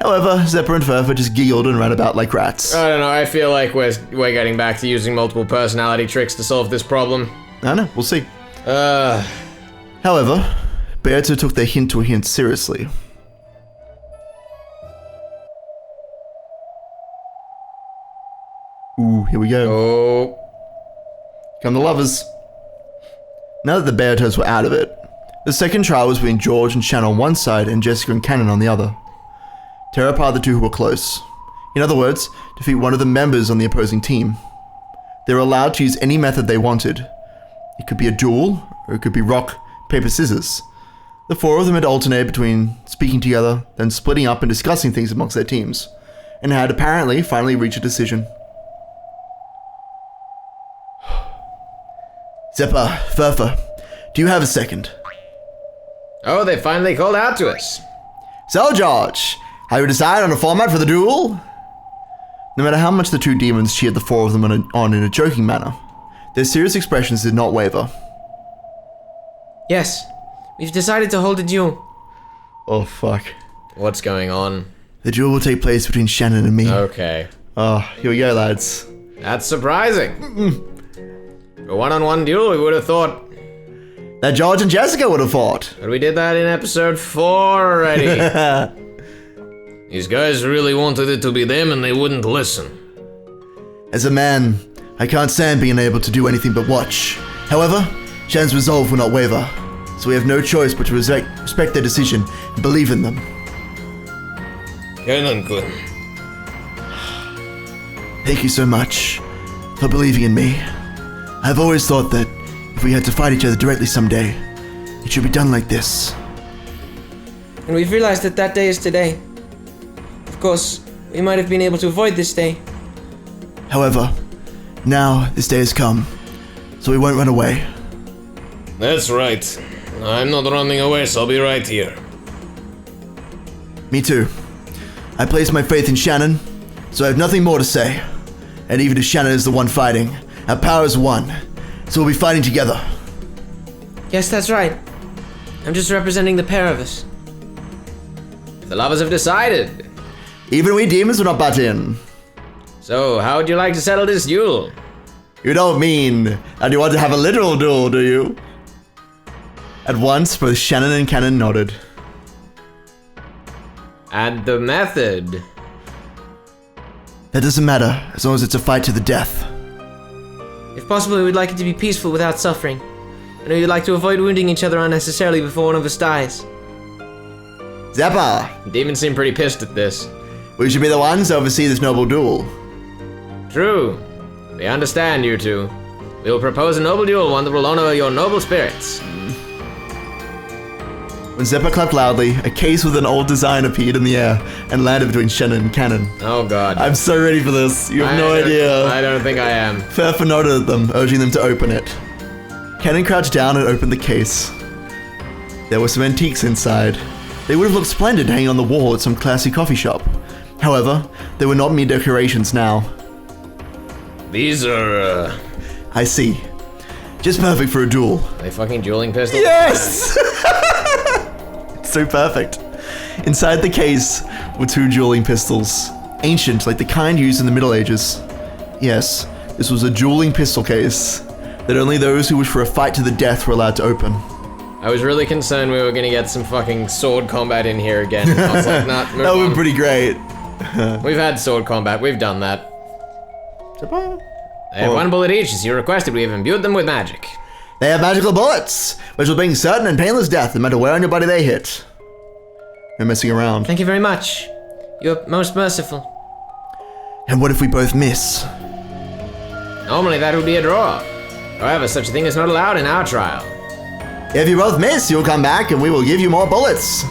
S1: However, Zeppa and Furfa just giggled and ran about like rats.
S2: I don't know, I feel like we're getting back to using multiple personality tricks to solve this problem.
S1: I know, we'll see. However, Beardo took their hint to a hint seriously. Ooh, here we go.
S2: Oh.
S1: Come the lovers. Now that the Beardos were out of it, the second trial was between George and Shannon on one side and Jessica and Kanon on the other. Tear apart the two who were close. In other words, defeat one of the members on the opposing team. They were allowed to use any method they wanted. It could be a duel, or it could be rock, paper, scissors. The four of them had alternated between speaking together, then splitting up and discussing things amongst their teams, and had apparently finally reached a decision. Zeppa, Furfa, do you have a second?
S2: Oh, they finally called out to us.
S1: So, George, have you decided on a format for the duel? No matter how much the two demons cheered the four of them on in a joking manner, their serious expressions did not waver.
S4: Yes, we've decided to hold a duel.
S1: Oh, fuck.
S2: What's going on?
S1: The duel will take place between Shannon and me.
S2: Okay.
S1: Oh, here we go, lads.
S2: That's surprising. A one-on-one duel, we would have thought.
S1: That George and Jessica would have fought.
S2: But we did that in episode 4 already. These guys really wanted it to be them and they wouldn't listen.
S1: As a man, I can't stand being able to do anything but watch. However, Shannon's resolve will not waver, so we have no choice but to respect their decision and believe in them.
S2: Kanon-kun.
S1: Thank you so much for believing in me. I've always thought that if we had to fight each other directly someday, it should be done like this.
S4: And we've realized that that day is today. Of course, we might have been able to avoid this day.
S1: However, now this day has come, so we won't run away.
S2: That's right. I'm not running away, so I'll be right here.
S1: Me too. I place my faith in Shannon, so I have nothing more to say. And even if Shannon is the one fighting, our power is one, so we'll be fighting together.
S4: Yes, that's right. I'm just representing the pair of us.
S2: The lovers have decided.
S1: Even we demons will not butt in.
S2: So, how would you like to settle this duel?
S1: You don't mean that you want to have a literal duel, do you? At once, both Shannon and Kanon nodded.
S2: And the method?
S1: That doesn't matter, as long as it's a fight to the death.
S4: If possible, we would like it to be peaceful without suffering. And we would like to avoid wounding each other unnecessarily before one of us dies.
S1: Zeppa!
S2: Demons seem pretty pissed at this.
S1: We should be the ones to oversee this noble duel.
S2: True. We understand you two. We will propose a noble duel, one that will honor your noble spirits.
S1: When Zeppa clapped loudly, a case with an old design appeared in the air and landed between Shannon and Kanon.
S2: Oh god.
S1: I'm so ready for this. You have no idea.
S2: I don't think I am.
S1: Furfa nodded at them, urging them to open it. Kanon crouched down and opened the case. There were some antiques inside. They would have looked splendid hanging on the wall at some classy coffee shop. However, they were not mere decorations now.
S2: These are,
S1: I see. Just perfect for a duel.
S2: Are they fucking dueling pistols?
S1: Yes! So perfect. Inside the case were two dueling pistols. Ancient, like the kind used in the Middle Ages. Yes, this was a dueling pistol case that only those who wished for a fight to the death were allowed to open.
S2: I was really concerned we were gonna get some fucking sword combat in here again. I was like, nah,
S1: That would be pretty great.
S2: We've had sword combat, we've done that. They have one bullet each, as you requested. We have imbued them with magic.
S1: They have magical bullets, which will bring certain and painless death no matter where on your body they hit. No messing around.
S4: Thank you very much. You're most merciful.
S1: And what if we both miss?
S2: Normally that would be a draw. However, such a thing is not allowed in our trial.
S1: If you both miss, you'll come back and we will give you more bullets.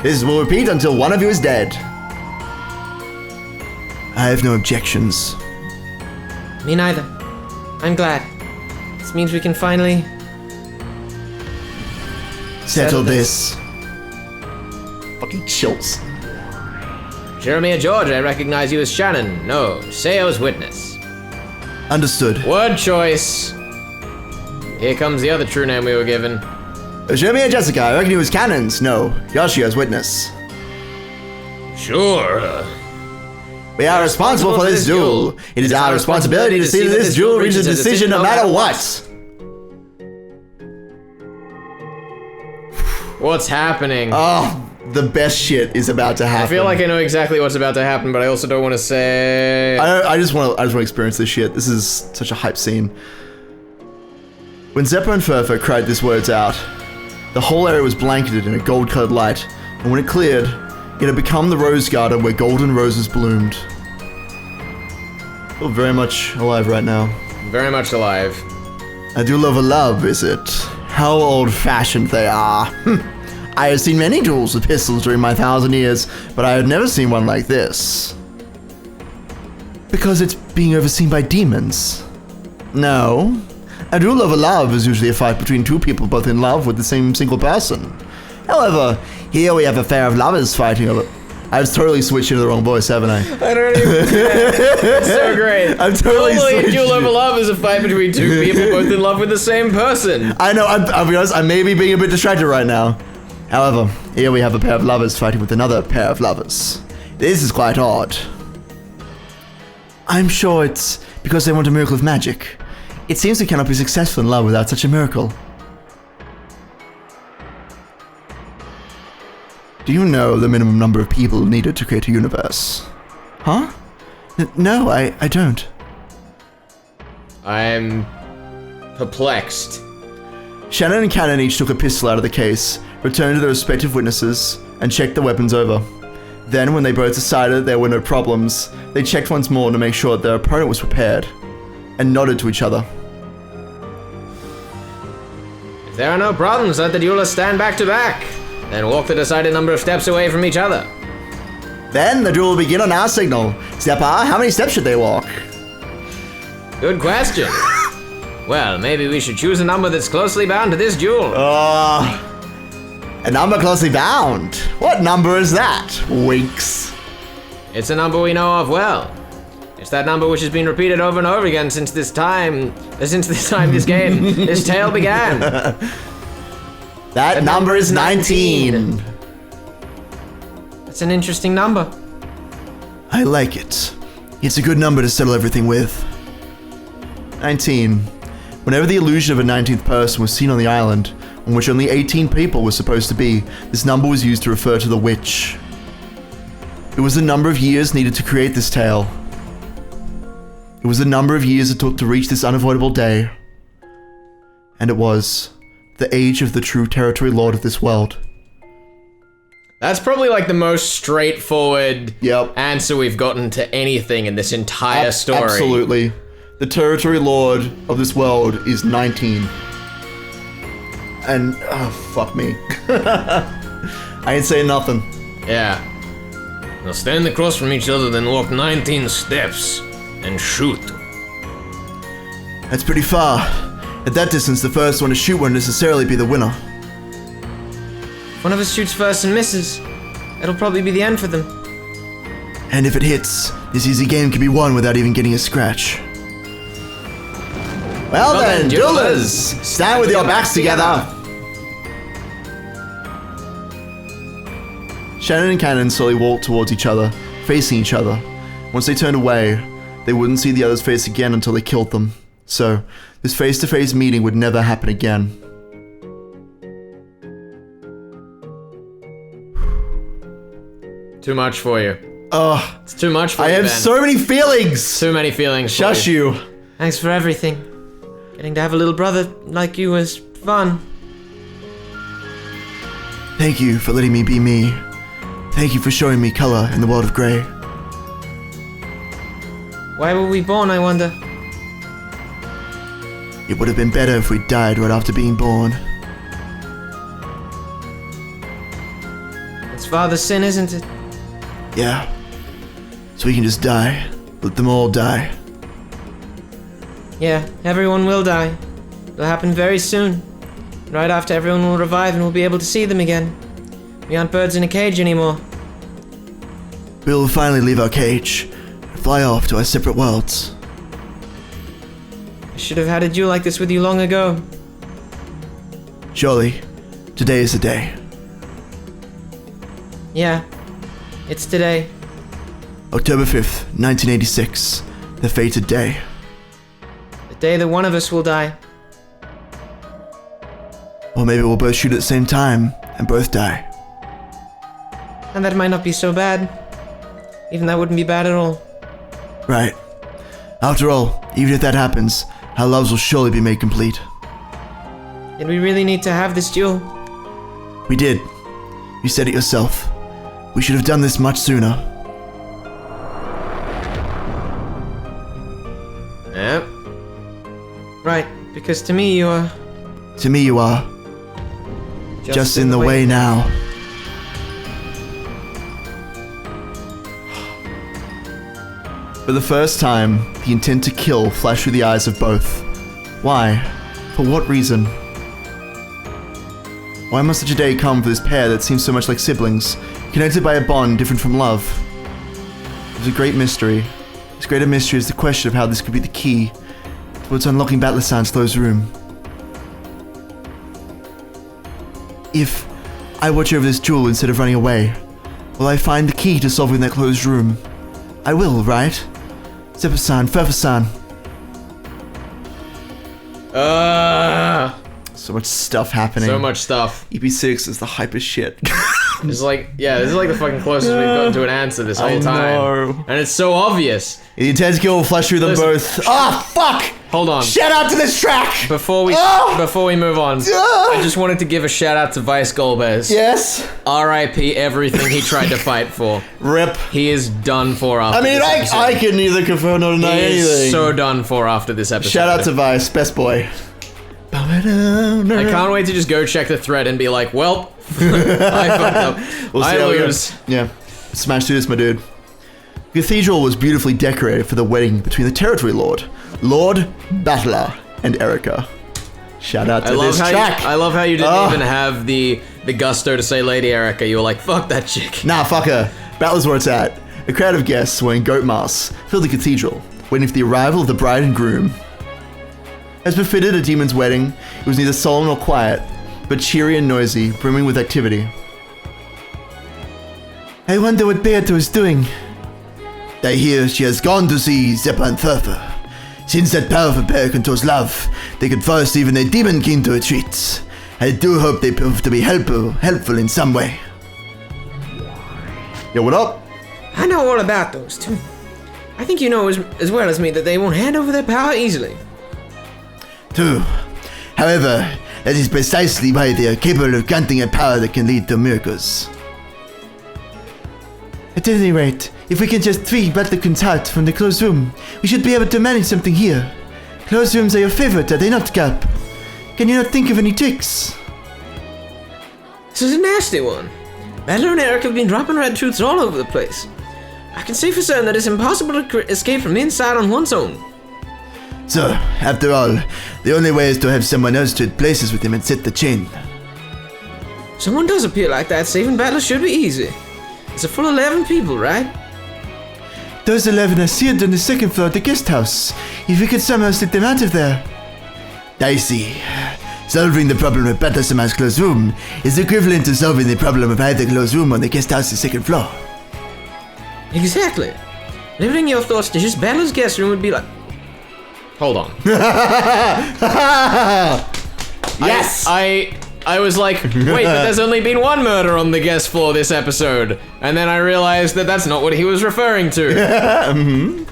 S1: This will repeat until one of you is dead. I have no objections.
S4: Me neither. I'm glad. This means we can finally...
S1: Settle this. Fucking chills.
S2: Jeremy George, I recognize you as Shannon. No, Seo's witness.
S1: Understood.
S2: Word choice. Here comes the other true name we were given.
S1: Jeremy and Jessica, I reckon you as Kanons. No, Yoshi as witness.
S2: Sure.
S1: We are responsible for this duel. It is our responsibility to see that this duel reaches a decision no matter what.
S2: What's happening?
S1: Oh, the best shit is about to happen.
S2: I feel like I know exactly what's about to happen, but I also don't want to say...
S1: I just want to experience this shit. This is such a hype scene. When Zeppo and Furfur cried these words out, the whole area was blanketed in a gold-colored light, and when it cleared, it had become the rose garden where golden roses bloomed. I feel very much alive right now.
S2: Very much alive.
S1: A duel over love, is it? How old-fashioned they are. I have seen many duels with pistols during my 1,000 years, but I have never seen one like this. Because it's being overseen by demons. No. A duel over love is usually a fight between two people both in love with the same single person. However, here we have a pair of lovers fighting over... I've totally switched into the wrong voice, haven't I?
S2: I don't even... It's so great.
S1: I'm totally
S2: Normally, a
S1: switched.
S2: duel over love is a fight between two people both in love with the same person.
S1: I know, I'll be honest, I may be being a bit distracted right now. However, here we have a pair of lovers fighting with another pair of lovers. This is quite odd. I'm sure it's because they want a miracle of magic. It seems we cannot be successful in love without such a miracle. Do you know the minimum number of people needed to create a universe? Huh? No, I don't.
S2: I'm perplexed.
S1: Shannon and Kanon each took a pistol out of the case, returned to their respective witnesses, and checked the weapons over. Then, when they both decided there were no problems, they checked once more to make sure that their opponent was prepared, and nodded to each other.
S2: If there are no problems, let the duelists stand back to back. Then walk the decided number of steps away from each other.
S1: Then the duel will begin on our signal. Steppa, how many steps should they walk?
S2: Good question. Well, maybe we should choose a number that's closely bound to this duel.
S1: A number closely bound. What number is that? Winks.
S2: It's a number we know of well. It's that number which has been repeated over and over again since this time this game, this tale began.
S1: That number is 19.
S4: That's an interesting number.
S1: I like it. It's a good number to settle everything with. 19. Whenever the illusion of a 19th person was seen on the island, on which only 18 people were supposed to be, this number was used to refer to the witch. It was the number of years needed to create this tale. It was the number of years it took to reach this unavoidable day. And it was the age of the true territory lord of this world.
S2: That's probably like the most straightforward
S1: Yep.
S2: answer we've gotten to anything in this entire story.
S1: Absolutely. The territory lord of this world is 19. And, oh, fuck me. I ain't saying nothing.
S2: Yeah. Now stand across from each other, then walk 19 steps and shoot.
S1: That's pretty far. At that distance, the first one to shoot won't necessarily be the winner.
S4: If one of us shoots first and misses, it'll probably be the end for them.
S1: And if it hits, this easy game can be won without even getting a scratch. Well then, duelers! Stand with your backs together! Shannon and Kanon slowly walked towards each other, facing each other. Once they turned away, they wouldn't see the other's face again until they killed them. So, this face-to-face meeting would never happen again.
S2: Too much for you.
S1: Ugh.
S2: It's too much for
S1: I
S2: you,
S1: have
S2: Ben.
S1: so many feelings!
S2: Too many feelings.
S1: Shush
S2: for you.
S1: you.
S4: Thanks for everything. Getting to have a little brother like you was fun.
S1: Thank you for letting me be me. Thank you for showing me color in the world of gray.
S4: Why were we born, I wonder?
S1: It would have been better if we died right after being born.
S4: father's sin, isn't it?
S1: Yeah. So we can just die. Let them all die.
S4: Yeah, everyone will die. It'll happen very soon. Right after everyone will revive and we'll be able to see them again. We aren't birds in a cage anymore.
S1: We'll finally leave our cage and fly off to our separate worlds.
S4: I should have had a duel like this with you long ago.
S1: Surely, today is the day.
S4: Yeah, it's today.
S1: October 5th, 1986. The fated day.
S4: The day that one of us will die.
S1: Or maybe we'll both shoot at the same time and both die.
S4: And that might not be so bad. Even that wouldn't be bad at all.
S1: Right. After all, even if that happens, our loves will surely be made complete.
S4: Did we really need to have this duel?
S1: We did. You said it yourself. We should have done this much sooner.
S4: Yep. Right, because to me you are...
S1: To me you are. Just in the way now. For the first time, the intent to kill flashed through the eyes of both. Why? For what reason? Why must such a day come for this pair that seems so much like siblings, connected by a bond different from love? There's a great mystery. As great a mystery is the question of how this could be the key towards unlocking Batlasan's closed room. If I watch over this duel instead of running away, will I find the key to solving that closed room? I will, right? Seppa-san, Furfa-san. So much stuff happening.
S2: So much stuff.
S1: EP6 is the hypest shit.
S2: It's like, yeah, this is like the fucking closest we've gotten to an answer this whole time.
S1: know.
S2: And it's so obvious.
S1: The intense kill will flash through them
S2: Listen.
S1: both. Ah, fuck!
S2: Hold on.
S1: Shout out to this track!
S2: Before we move on, I just wanted to give a shout out to Vice Golbez.
S1: Yes?
S2: R.I.P. everything he tried to fight for.
S1: Rip.
S2: He is done for after
S1: I mean,
S2: this episode.
S1: I can neither confirm nor deny
S2: He is
S1: anything.
S2: so done for after this episode.
S1: Shout out to Vice, best boy.
S2: I can't wait to just go check the thread and be like, well, I fucked up.
S1: We'll see
S2: I
S1: how we go.
S2: lose.
S1: Yeah. Smash through this, my dude. The cathedral was beautifully decorated for the wedding between the territory lord, Lord Battler, and Erica. Shout out to this track.
S2: I love how you didn't even have the gusto to say Lady Erica. You were like, fuck that chick.
S1: Nah, fuck her. Battler's where it's at. A crowd of guests wearing goat masks filled the cathedral, waiting for the arrival of the bride and groom. As befitted a demon's wedding, it was neither solemn nor quiet, but cheery and noisy, brimming with activity. I wonder what Beato is doing. I hear she has gone to see Zeppa and Furfa. Since that powerful pair controls love, they could force even a demon king to retreat. I do hope they prove to be helpful in some way. Yo, what up?
S4: I know all about those two. I think you know as well as me that they won't hand over their power easily.
S1: True. However, that is precisely why they are capable of granting a power that can lead to miracles. At any rate, if we can just free Battlekun's heart from the closed room, we should be able to manage something here. Closed rooms are your favorite, are they not, Cap? Can you not think of any tricks?
S4: This is a nasty one. Battler and Eric have been dropping red truths all over the place. I can say for certain that it's impossible to escape from inside on one's own.
S1: So, after all, the only way is to have someone else trade places with him and set the chain.
S4: Someone does appear like that, saving Battler should be easy. It's a full 11 people, right?
S1: Those 11 are sealed on the second floor of the guest house. If we could somehow slip them out of there. I see. Solving the problem of Battle-sama's closed room is equivalent to solving the problem of either closed room on the guest house's second floor.
S4: Exactly. Limiting your thoughts to just Battler's guest room would be like...
S2: Hold on.
S1: Yes!
S2: I was like, wait, but there's only been one murder on the guest floor this episode. And then I realized that that's not what he was referring to.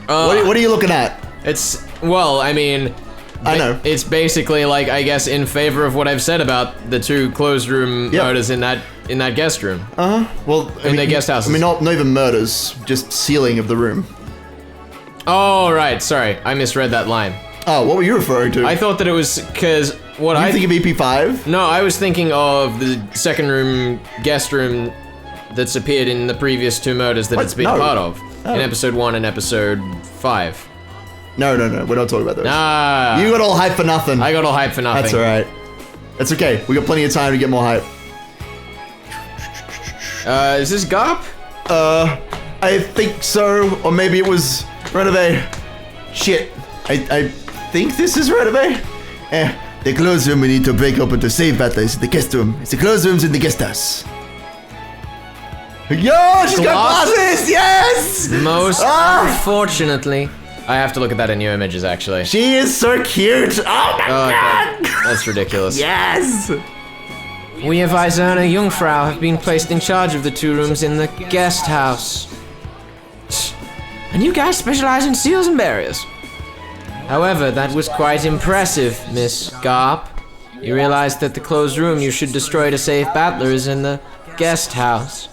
S1: What are you looking at?
S2: It's, well, I mean...
S1: I know.
S2: It's basically like, I guess, in favor of what I've said about the two closed room murders in that guest room.
S1: Well,
S2: In their guest houses.
S1: I mean, not even murders, just sealing of the room.
S2: Oh, right, sorry. I misread that line.
S1: Oh, what were you referring to?
S2: I thought that it was because what
S1: you think of EP5?
S2: No, I was thinking of the second room, guest room that's appeared in the previous 2 murders that it's been
S1: No.
S2: part of.
S1: Oh.
S2: In episode 1 and episode 5.
S1: No, we're not talking about those.
S2: Ah.
S1: You got all hype for nothing.
S2: I got all hype for nothing.
S1: That's alright. That's okay. We got plenty of time to get more hype.
S2: Is this Garp?
S1: I think so, or maybe it was Renove. Shit. I think this is Renove. The closed room we need to break open to save Butler is the guest room. It's the closed rooms in the guest house. Yo, she's got glasses! Yes!
S2: Most unfortunately. I have to look at that in new images, actually.
S1: She is so cute! Oh my god!
S2: That's ridiculous.
S1: Yes!
S4: We of Eiserne Jungfrau have been placed in charge of the 2 rooms in the guest house. And you guys specialize in seals and barriers. However, that was quite impressive, Miss Garp. You realized that the closed room you should destroy to save Battler is in the guest house.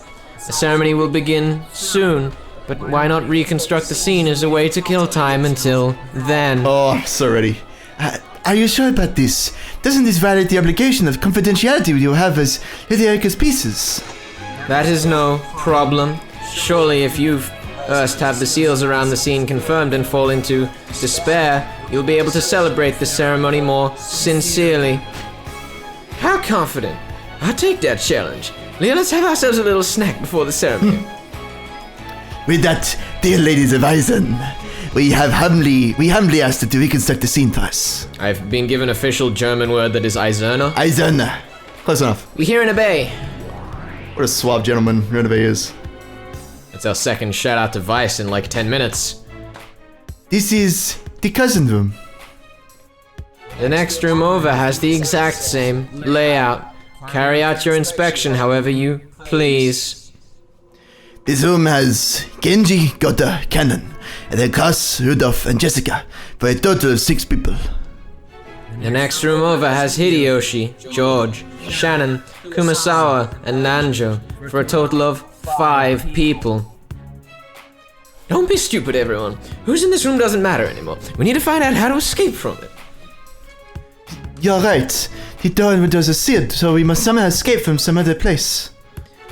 S4: The ceremony will begin soon, but why not reconstruct the scene as a way to kill time until then?
S1: Oh, I'm so ready. Are you sure about this? Doesn't this violate the obligation of confidentiality you have as Lady Erica's pieces?
S4: That is no problem. Surely if you've first have the seals around the scene confirmed and fall into despair, you'll be able to celebrate the ceremony more sincerely. How confident? I'll take that challenge. Leah, let's have ourselves a little snack before the ceremony.
S1: With that, dear ladies of Eisen, we humbly asked you to reconstruct the scene for us.
S2: I've been given official German word that is Eiserne.
S1: Eisen. Close enough.
S4: We hear and obey.
S1: What a suave gentleman Renove is.
S2: That's our second shout out to Vice in like 10 minutes.
S1: This is the cousin room.
S4: The next room over has the exact same layout. Carry out your inspection however you please.
S1: This room has Genji, Gota, Kanon, and then Cass, Rudolph, and Jessica, for a total of 6 people.
S4: The next room over has Hideyoshi, George, Shannon, Kumasawa, and Nanjo, for a total of 5 people. Don't be stupid, everyone. Who's in this room doesn't matter anymore. We need to find out how to escape from it.
S1: You're right. The door and windows are sealed, so we must somehow escape from some other place.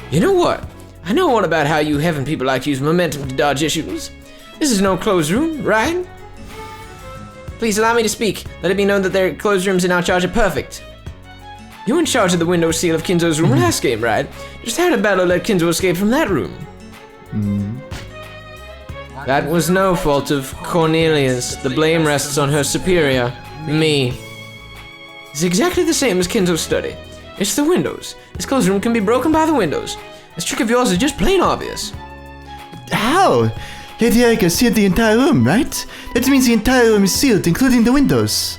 S4: You know what? I know all about how you heaven people like to use momentum to dodge issues. This is no closed room, right? Please allow me to speak. Let it be known that their closed rooms in our charge are perfect. You were in charge of the window seal of Kinzo's room last game, right? Just how did Battle let Kinzo escape from that room? That was no fault of Cornelia's. The blame rests on her superior, me. It's exactly the same as Kinzo's study. It's the windows. This closed room can be broken by the windows. This trick of yours is just plain obvious.
S1: How? Lady Erica sealed the entire room, right? That means the entire room is sealed, including the windows.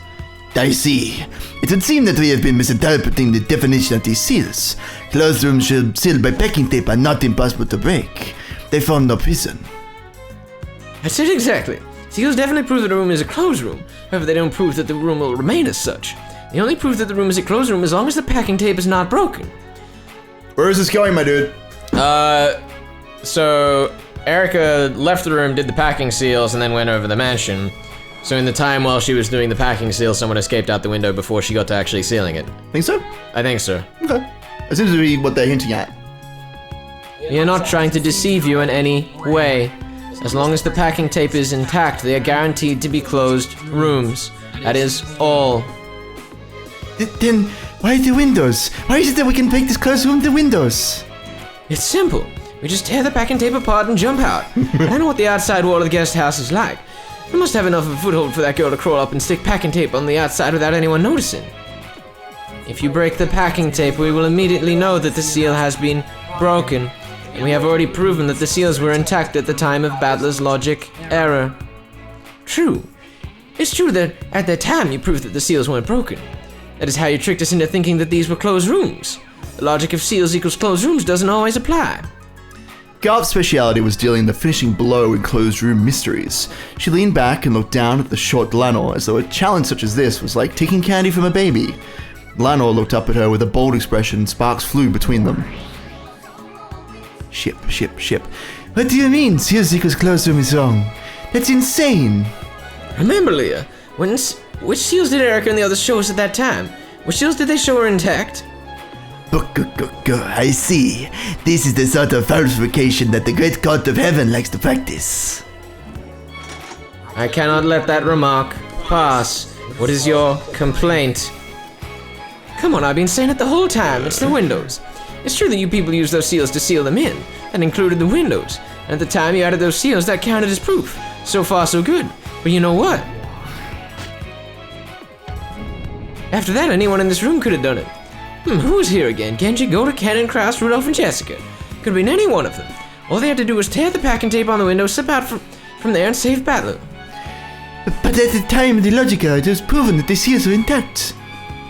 S1: I see. It would seem that we have been misinterpreting the definition of these seals. Closed rooms sealed by packing tape are not impossible to break. They form no prison.
S4: That's it exactly. Seals definitely prove that a room is a closed room. However, they don't prove that the room will remain as such. The only proof that the room is a closed room as long as the packing tape is not broken.
S1: Where is this going, my dude?
S2: So Erica left the room, did the packing seals, and then went over the mansion. So in the time while she was doing the packing seal, someone escaped out the window before she got to actually sealing it.
S1: Think so?
S2: I think so.
S1: Okay. That seems to be what they're hinting at.
S4: We are not trying to deceive you in any way. As long as the packing tape is intact, they are guaranteed to be closed rooms. That is all.
S1: Then why the windows? Why is it that we can break this closed room with the windows?
S4: It's simple. We just tear the packing tape apart and jump out. I know what the outside wall of the guest house is like. We must have enough of a foothold for that girl to crawl up and stick packing tape on the outside without anyone noticing. If you break the packing tape, we will immediately know that the seal has been broken. And we have already proven that the seals were intact at the time of Battler's logic error. True. It's true that at that time you proved that the seals weren't broken. That is how you tricked us into thinking that these were closed rooms. The logic of seals equals closed rooms doesn't always apply.
S1: Garp's speciality was dealing the finishing blow in closed room mysteries. She leaned back and looked down at the short Lanor as though a challenge such as this was like taking candy from a baby. Lanor looked up at her with a bold expression and sparks flew between them. Ship. What do you mean Seals equals closed room is wrong? That's insane.
S4: Remember, Leah, Which seals did Erica and the others show us at that time? Which seals did they show her intact?
S1: I see. This is the sort of falsification that the great god of heaven likes to practice.
S4: I cannot let that remark pass. What is your complaint? Come on, I've been saying it the whole time. It's the windows. It's true that you people used those seals to seal them in. That included the windows. And at the time you added those seals, that counted as proof. So far, so good. But you know what? After that, anyone in this room could have done it. Who was here again? Genji, Goda, Kanon, Kraus, Rudolph, and Jessica. Could have been any one of them. All they had to do was tear the packing tape on the window, slip out from there, and save Battler.
S1: But at the time, the logical it was proven that the seals were intact.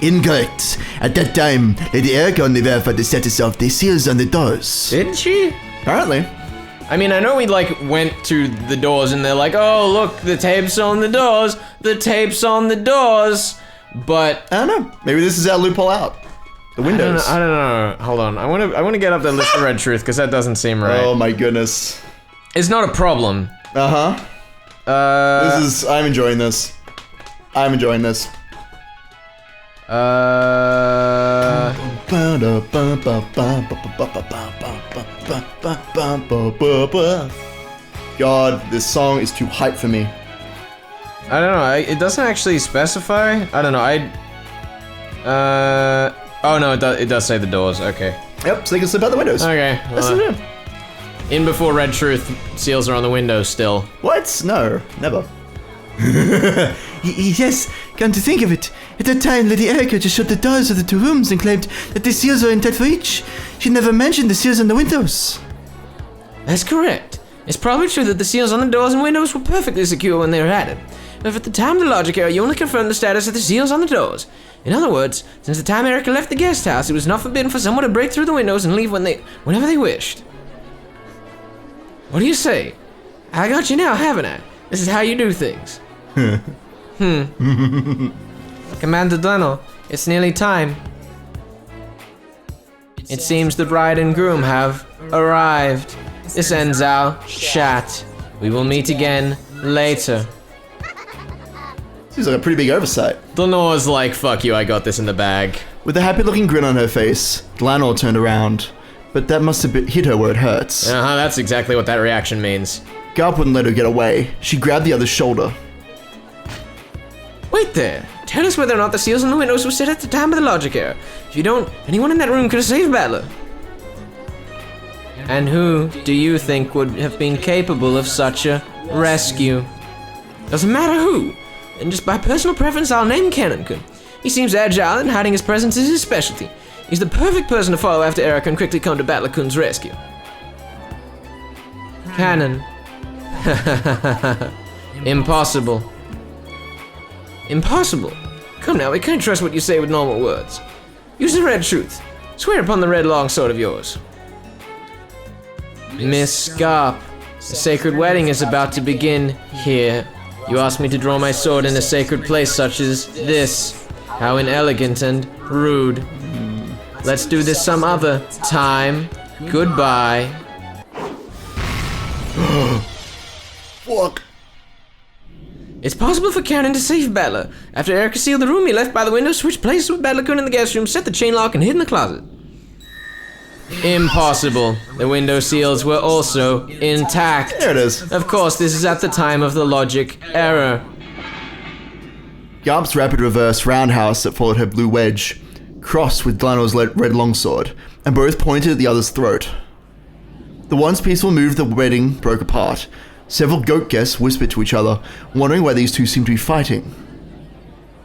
S1: Incorrect. At that time, Lady Erica only verified the status of the seals on the doors.
S2: Didn't she?
S1: Apparently.
S2: I mean, I know we went to the doors and they're like, oh, look, the tape's on the doors. The tape's on the doors. But
S1: I don't know. Maybe this is our loophole out. The windows.
S2: I don't know. Hold on. I want to get up the list of red truth because that doesn't seem right.
S1: Oh my goodness.
S2: It's not a problem.
S1: I'm enjoying this. I'm enjoying this. God, this song is too hype for me.
S2: I don't know. It doesn't actually specify. I don't know. Oh no, it does say the doors. Okay.
S1: Yep, so they can slip out the windows.
S2: Okay.
S1: Listen.
S2: In before red truth, seals are on the windows still.
S1: What? No, never. Yes, come to think of it, at that time Lady Erica just shut the doors of the two rooms and claimed that the seals are intact for each. She never mentioned the seals on the windows.
S4: That's correct. It's probably true that the seals on the doors and windows were perfectly secure when they were added. But at the time of the logic error, you only confirmed the status of the seals on the doors. In other words, since the time Erica left the guest house, it was not forbidden for someone to break through the windows and leave whenever they wished. What do you say? I got you now, haven't I? This is how you do things. Commander Deno, it's nearly time. It seems the bride and groom have arrived. This ends our chat. We will meet again later.
S1: Seems like a pretty big oversight.
S2: Denora's like, fuck you, I got this in the bag.
S1: With a happy-looking grin on her face, Dlanor turned around. But that must have hit her where it hurts.
S2: Uh-huh, that's exactly what that reaction means.
S1: Garp wouldn't let her get away. She grabbed the other's shoulder.
S4: Wait there. Tell us whether or not the seals on the windows were set at the time of the logic error. If you don't, anyone in that room could have saved Battler. And who do you think would have been capable of such a rescue? Doesn't matter who. And just by personal preference, I'll name Kanon. He seems agile and hiding his presence is his specialty. He's the perfect person to follow after Erica and quickly come to Battler-kun's rescue. Kanon. Impossible. Impossible? Come now, we can't trust what you say with normal words. Use the red truth. Swear upon the red longsword of yours. Miss Garp, the sacred wedding is about to begin here. You asked me to draw my sword in a sacred place such as this. How inelegant and rude. Let's do this some other time. Goodbye.
S1: Fuck.
S4: It's possible for Kanon to save Battler. After Erica sealed the room, he left by the window, switched places with Battler-kun in the guest room, set the chain lock, and hid in the closet. Impossible. The window seals were also intact.
S1: There it is.
S4: Of course, this is at the time of the logic error.
S1: Garp's rapid reverse roundhouse that followed her blue wedge crossed with Dlanor's red longsword, and both pointed at the other's throat. The once peaceful move of the wedding broke apart. Several goat guests whispered to each other, wondering why these two seemed to be fighting.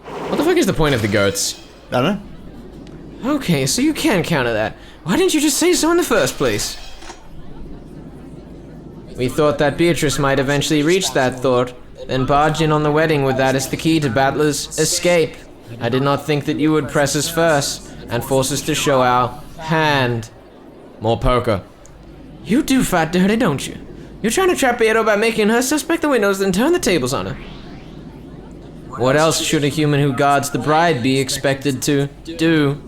S2: What the fuck is the point of the goats?
S1: I don't know.
S4: Okay, so you can counter that. Why didn't you just say so in the first place? We thought that Beatrice might eventually reach that thought, then barge in on the wedding with that as the key to Battler's escape. I did not think that you would press us first, and force us to show our hand.
S2: More poker.
S4: You do fight dirty, don't you? You're trying to trap Beato by making her suspect the windows, then turn the tables on her. What else should a human who guards the bride be expected to do?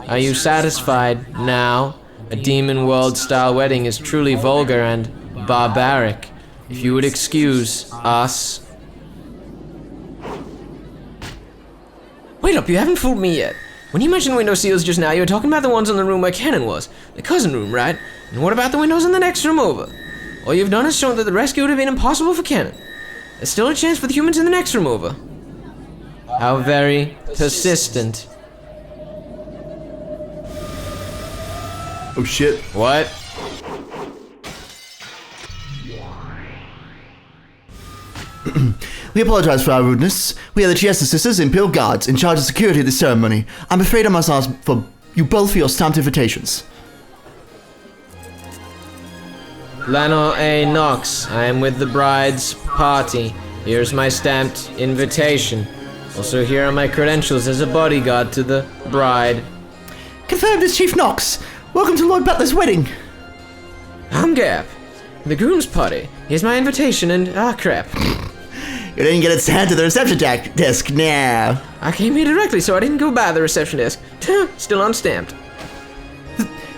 S4: Are you satisfied now? A demon world-style wedding is truly vulgar and barbaric. If you would excuse us. Wait up, you haven't fooled me yet. When you mentioned window seals just now, you were talking about the ones in the room where Kanon was. The cousin room, right? And what about the windows in the next room over? All you've done is shown that the rescue would have been impossible for Kanon. There's still a chance for the humans in the next room over. How very persistent.
S1: Oh shit.
S2: What?
S1: We apologize for our rudeness. We are the Chiesa sisters, Imperial Guards, in charge of security of the ceremony. I'm afraid I must ask for you both for your stamped invitations.
S4: Lano A. Knox, I am with the bride's party. Here's my stamped invitation. Also, here are my credentials as a bodyguard to the bride.
S1: Confirmed as Chief Knox. Welcome to Lord Butler's wedding.
S4: I'm Gap. The groom's party. Here's my invitation and crap.
S1: You didn't get it sent to the reception desk now.
S4: I came here directly, so I didn't go by the reception desk. Still unstamped.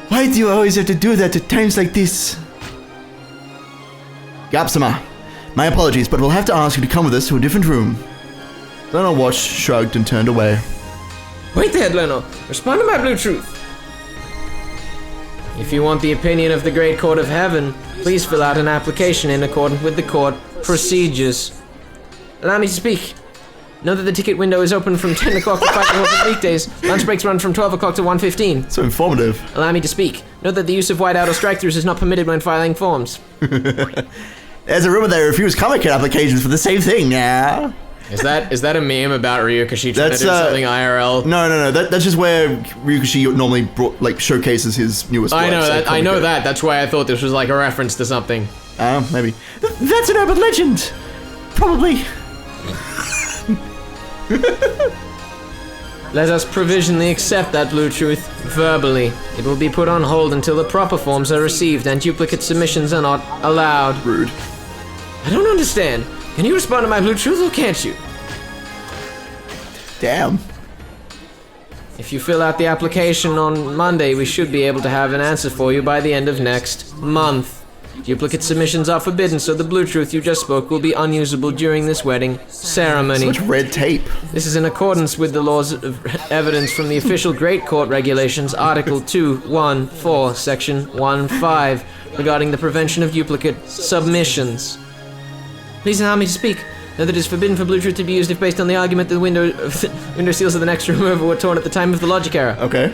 S1: Why do you always have to do that at times like this? Gapsama, my apologies, but we'll have to ask you to come with us to a different room. Leno watched, shrugged, and turned away.
S4: Wait there, Leno. Respond to my blue truth. If you want the opinion of the Great Court of Heaven, please fill out an application in accordance with the court procedures. Allow me to speak. Know that the ticket window is open from 10 o'clock to 5 o'clock on weekdays. Lunch breaks run from 12 o'clock to 1:15.
S1: So informative.
S4: Allow me to speak. Note that the use of whiteout or strike-throughs is not permitted when filing forms.
S1: There's a rumor they refuse comic kit applications for the same thing now.
S2: Is that a meme about Ryukashi trying to do something IRL?
S1: No. That's just where Ryukashi normally showcases his newest work.
S2: I know that. I know that. That's why I thought this was like a reference to something.
S1: Maybe. That's an urban legend. Probably.
S4: Let us provisionally accept that blue truth verbally. It will be put on hold until the proper forms are received and duplicate submissions are not allowed.
S1: Rude.
S4: I don't understand. Can you respond to my blue truth or can't you?
S1: Damn.
S4: If you fill out the application on Monday, we should be able to have an answer for you by the end of next month. Duplicate submissions are forbidden, so the blue truth you just spoke will be unusable during this wedding ceremony.
S1: So much red tape.
S4: This is in accordance with the laws of evidence from the official Great Court Regulations, Article 2.1.4, Section 1.5, regarding the prevention of duplicate submissions. Please allow me to speak. Know that it is forbidden for blue truth to be used if based on the argument that the window seals of the next room over were torn at the time of the logic error.
S1: Okay.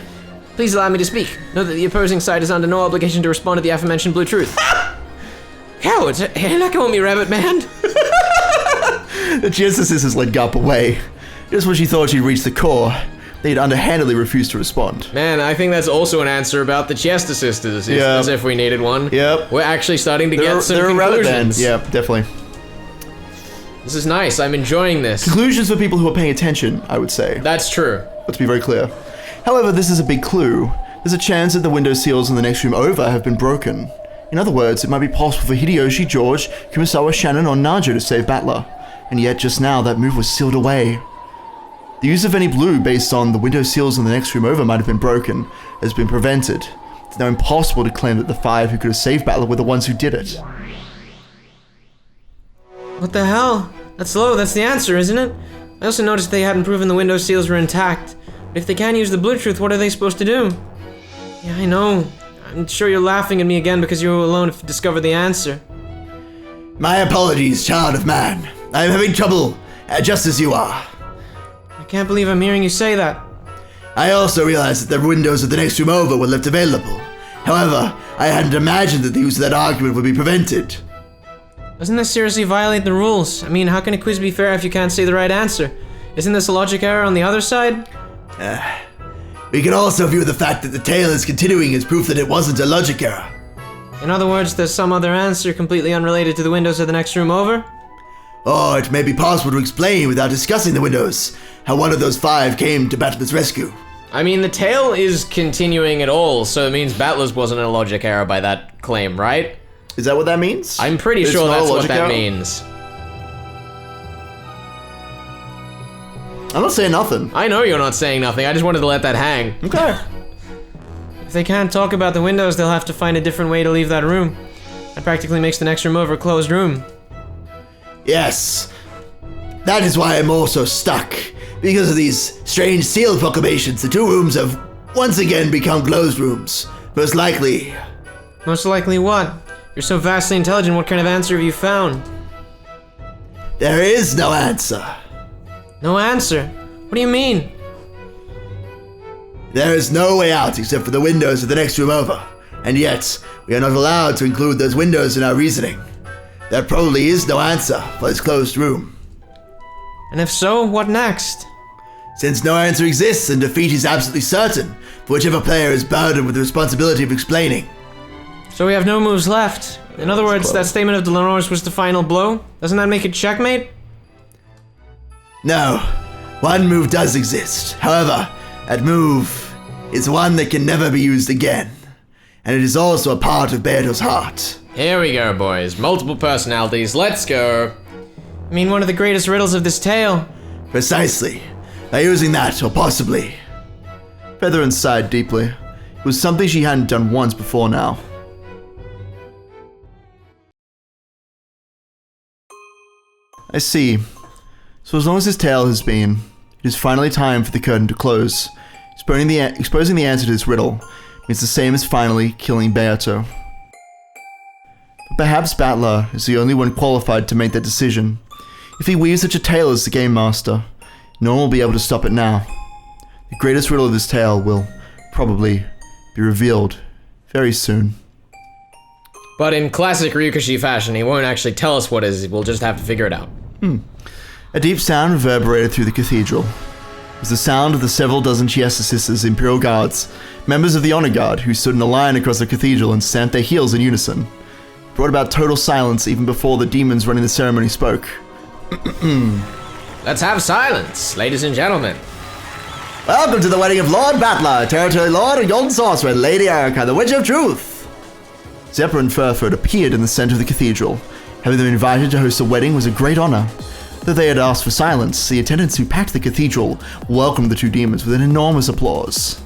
S4: Please allow me to speak. Know that the opposing side is under no obligation to respond to the aforementioned blue truth. Cowards! Hey, let go of me, rabbit man!
S1: The Chiesa sisters led Garp away. Just when she thought she'd reached the core, they'd underhandedly refused to respond.
S2: Man, I think that's also an answer about the Chiesa sisters, as if we needed one.
S1: Yep.
S2: We're actually starting to get some
S1: they're
S2: conclusions.
S1: Yeah, definitely.
S2: This is nice. I'm enjoying this.
S1: Conclusions for people who are paying attention, I would say.
S2: That's true.
S1: Let's be very clear. However, this is a big clue. There's a chance that the window seals in the next room over have been broken. In other words, it might be possible for Hideyoshi, George, Kumasawa, Shannon, or Najo to save Battler. And yet, just now, that move was sealed away. The use of any blue based on the window seals in the next room over might have been broken, has been prevented. It's now impossible to claim that the five who could have saved Battler were the ones who did it.
S4: What the hell? That's low, that's the answer, isn't it? I also noticed they hadn't proven the window seals were intact. But if they can't use the blue truth, what are they supposed to do? Yeah, I know. I'm sure you're laughing at me again because you alone have discovered the answer.
S1: My apologies, child of man. I am having trouble, just as you are.
S4: I can't believe I'm hearing you say that.
S1: I also realized that the windows of the next room over were left available. However, I hadn't imagined that the use of that argument would be prevented.
S4: Doesn't this seriously violate the rules? I mean, how can a quiz be fair if you can't say the right answer? Isn't this a logic error on the other side?
S1: We can also view the fact that the tale is continuing as proof that it wasn't a logic error.
S4: In other words, there's some other answer completely unrelated to the windows of the next room over?
S1: Or it may be possible to explain without discussing the windows, how one of those five came to Battler's rescue.
S2: I mean, the tale is continuing at all, so it means Battler's wasn't a logic error by that claim, right?
S1: Is that what that means?
S2: I'm pretty sure that's what that means.
S1: I'm not saying nothing.
S2: I know you're not saying nothing, I just wanted to let that hang.
S1: Okay.
S4: If they can't talk about the windows, they'll have to find a different way to leave that room. That practically makes the next room over a closed room.
S1: Yes. That is why I'm also stuck. Because of these strange seal proclamations, the two rooms have once again become closed rooms. Most likely.
S2: Most likely what? You're so vastly intelligent, what kind of answer have you found?
S1: There is no answer.
S2: No answer? What do you mean?
S1: There is no way out except for the windows of the next room over. And yet, we are not allowed to include those windows in our reasoning. There probably is no answer for this closed room.
S2: And if so, what next?
S1: Since no answer exists and defeat is absolutely certain, for whichever player is burdened with the responsibility of explaining.
S2: So we have no moves left. In other words, that statement of Delanor's was the final blow? Doesn't that make it checkmate?
S1: No, one move does exist. However, that move is one that can never be used again. And it is also a part of Beato's heart.
S2: Here we go, boys. Multiple personalities. Let's go. I mean, one of the greatest riddles of this tale.
S1: Precisely. By using that, or possibly. Featherin sighed deeply. It was something she hadn't done once before now. I see. So as long as this tale has been, it is finally time for the curtain to close. Exposing the answer to this riddle means the same as finally killing Beato. But perhaps Battler is the only one qualified to make that decision. If he weaves such a tale as the Game Master, no one will be able to stop it now. The greatest riddle of this tale will probably be revealed very soon.
S2: But in classic Ryukashi fashion, he won't actually tell us what it is, we'll just have to figure it out.
S1: A deep sound reverberated through the cathedral. It was the sound of the several dozen Chiesa sisters, Imperial Guards, members of the Honor Guard who stood in a line across the cathedral and stamped their heels in unison. It brought about total silence even before the demons running the ceremony spoke.
S2: Let's have silence, ladies and gentlemen.
S1: Welcome to the wedding of Lord Battler, Territory Lord and Golden Sorcerer, and Lady Erica, the Witch of Truth. Zephyr and Furford appeared in the center of the cathedral. Having them invited to host a wedding was a great honor. Though they had asked for silence, the attendants who packed the cathedral welcomed the two demons with an enormous applause.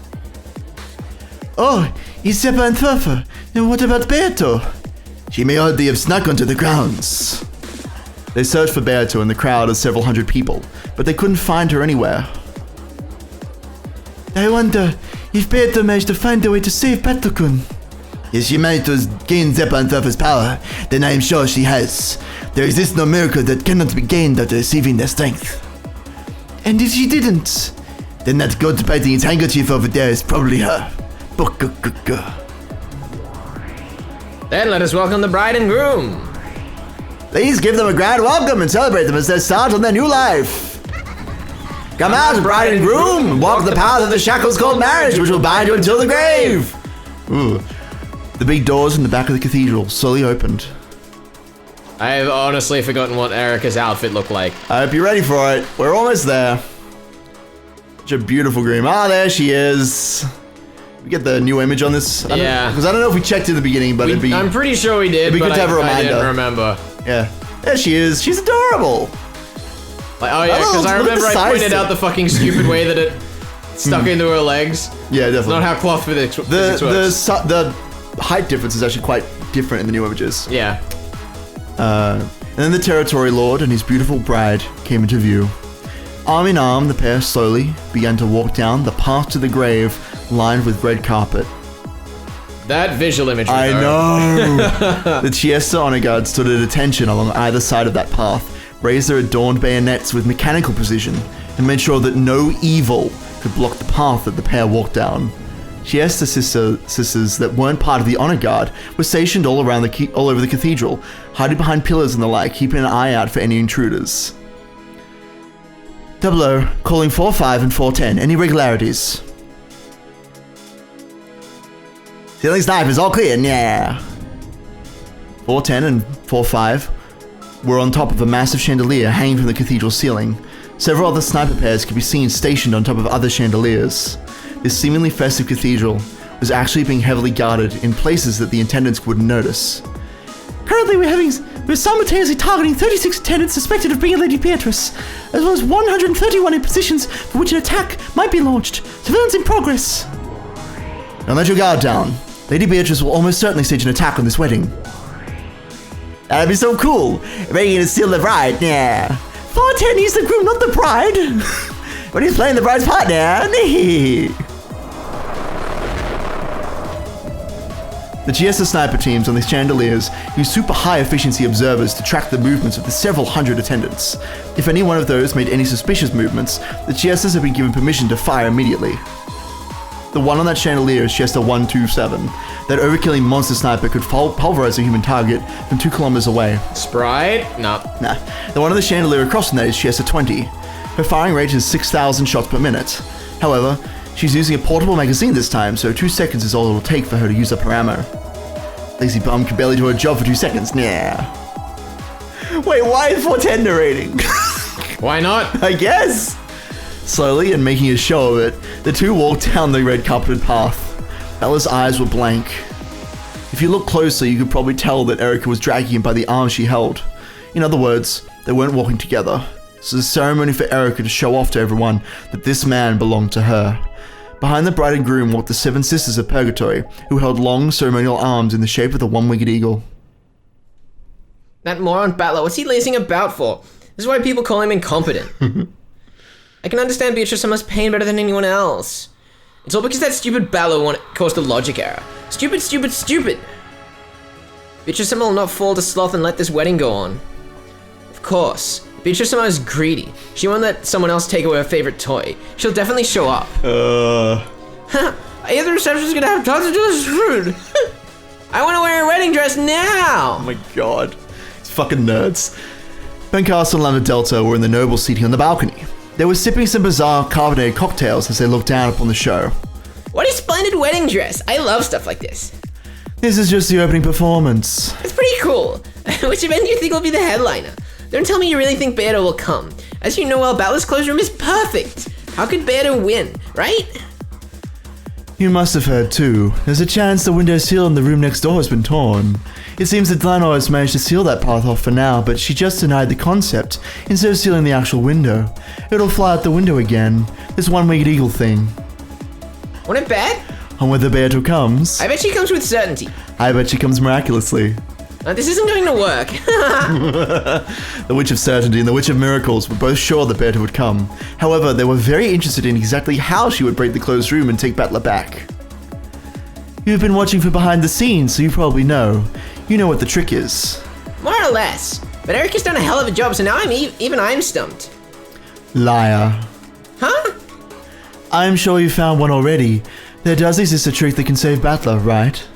S1: Oh, it's Zephyr and Furfur. Then what about Beato? She may already have snuck onto the grounds. They searched for Beato in the crowd of several hundred people, but they couldn't find her anywhere. I wonder if Beato managed to find a way to save Battler-kun. If she managed to gain Zephyr and Furfur's power, then I am sure she has. There exists no miracle that cannot be gained after receiving their strength. And if she didn't, then that goat biting its handkerchief over there is probably her.
S2: Then let us welcome the bride and groom.
S1: Please give them a grand welcome and celebrate them as they start on their new life. Come out, bride and groom, walk the path of the shackles called marriage, which will bind you until the grave. Ooh. The big doors in the back of the cathedral slowly opened.
S2: I've honestly forgotten what Erica's outfit looked like.
S1: I hope you're ready for it. We're almost there. Such a beautiful groom. Ah, there she is. We get the new image on this.
S2: Yeah.
S1: Because I don't know if we checked in the beginning, but
S2: I'm pretty sure we did,
S1: it'd be
S2: but
S1: good to have a
S2: I
S1: reminder.
S2: didn't remember.
S1: Yeah. There she is. She's adorable.
S2: Like, oh yeah, because I remember I pointed out the fucking stupid way that it stuck into her legs.
S1: Yeah, definitely.
S2: It's not how cloth physics works.
S1: The height difference is actually quite different in the new images.
S2: Yeah.
S1: And then the Territory Lord and his beautiful bride came into view. Arm in arm, the pair slowly began to walk down the path to the grave lined with red carpet.
S2: That visual imagery.
S1: I know! The Chiesa Honor Guard stood at attention along either side of that path, raised their adorned bayonets with mechanical precision, and made sure that no evil could block the path that the pair walked down. Chiesa sisters that weren't part of the Honor Guard were stationed all over the cathedral, hiding behind pillars and the like, keeping an eye out for any intruders. 00, calling 45 and 410. Any irregularities? Ceiling snipers, all clear, yeah. 410 and 45 were on top of a massive chandelier hanging from the cathedral ceiling. Several other sniper pairs could be seen stationed on top of other chandeliers. This seemingly festive cathedral was actually being heavily guarded in places that the attendants wouldn't notice. Currently we're simultaneously targeting 36 attendants suspected of being Lady Beatrice, as well as 131 in positions for which an attack might be launched. Surveillance in progress. Don't let your guard down. Lady Beatrice will almost certainly stage an attack on this wedding. That'd be so cool. Making it steal the bride, yeah. 410 is the groom, not the bride. But he's playing the bride's part now. The GSS sniper teams on the chandeliers use super high efficiency observers to track the movements of the several hundred attendants. If any one of those made any suspicious movements, the GSS have been given permission to fire immediately. The one on that chandelier is Chester 127. That overkilling monster sniper could pulverize a human target from 2 kilometers away.
S2: Sprite? No.
S1: Nah. The one on the chandelier across from that is Chester 20. Her firing rate is 6,000 shots per minute. However, she's using a portable magazine this time, so 2 seconds is all it'll take for her to use up her ammo. Lazy bum can barely do her job for 2 seconds. Nah. Wait, why is 410 narrating?
S2: Why not?
S1: I guess. Slowly and making a show of it, the two walked down the red carpeted path. Bella's eyes were blank. If you look closely, you could probably tell that Erica was dragging him by the arm she held. In other words, they weren't walking together. So the ceremony for Erica to show off to everyone that this man belonged to her. Behind the bride and groom walked the 7 sisters of Purgatory, who held long ceremonial arms in the shape of the one-winged eagle.
S4: That moron Battler, what's he lazing about for? This is why people call him incompetent. I can understand Beatrice Summer's pain better than anyone else. It's all because that stupid Battler caused a logic error. Stupid, stupid, stupid! Beatrice Summer will not fall to sloth and let this wedding go on. Of course. Beatrice Summer is greedy. She won't let someone else take away her favorite toy. She'll definitely show up. I hear the reception's gonna have tons to do this food. I want to wear a wedding dress now!
S1: Oh my god. It's fucking nerds. Ben Castle and Lambda Delta were in the noble seating on the balcony. They were sipping some bizarre carbonated cocktails as they looked down upon the show.
S4: What a splendid wedding dress! I love stuff like this.
S1: This is just the opening performance.
S4: It's pretty cool. Which event do you think will be the headliner? Don't tell me you really think Beata will come. As you know well, Battler's clothes room is perfect. How could Beata win, right?
S1: You must have heard too. There's a chance the window seal in the room next door has been torn. It seems that Glenor has managed to seal that path off for now, but she just denied the concept instead of sealing the actual window. It'll fly out the window again. This one-winged eagle thing.
S4: Want it bad?
S1: On whether Beata comes.
S4: I bet she comes with certainty.
S1: I bet she comes miraculously.
S4: This isn't going to work.
S1: The Witch of Certainty and the Witch of Miracles were both sure that Beata would come. However, they were very interested in exactly how she would break the closed room and take Battler back. You've been watching from behind the scenes, so you probably know. You know what the trick is.
S4: More or less. But Eric has done a hell of a job, so now I'm stumped.
S1: Liar.
S4: Huh?
S1: I'm sure you found one already. There does exist a trick that can save Battler, right?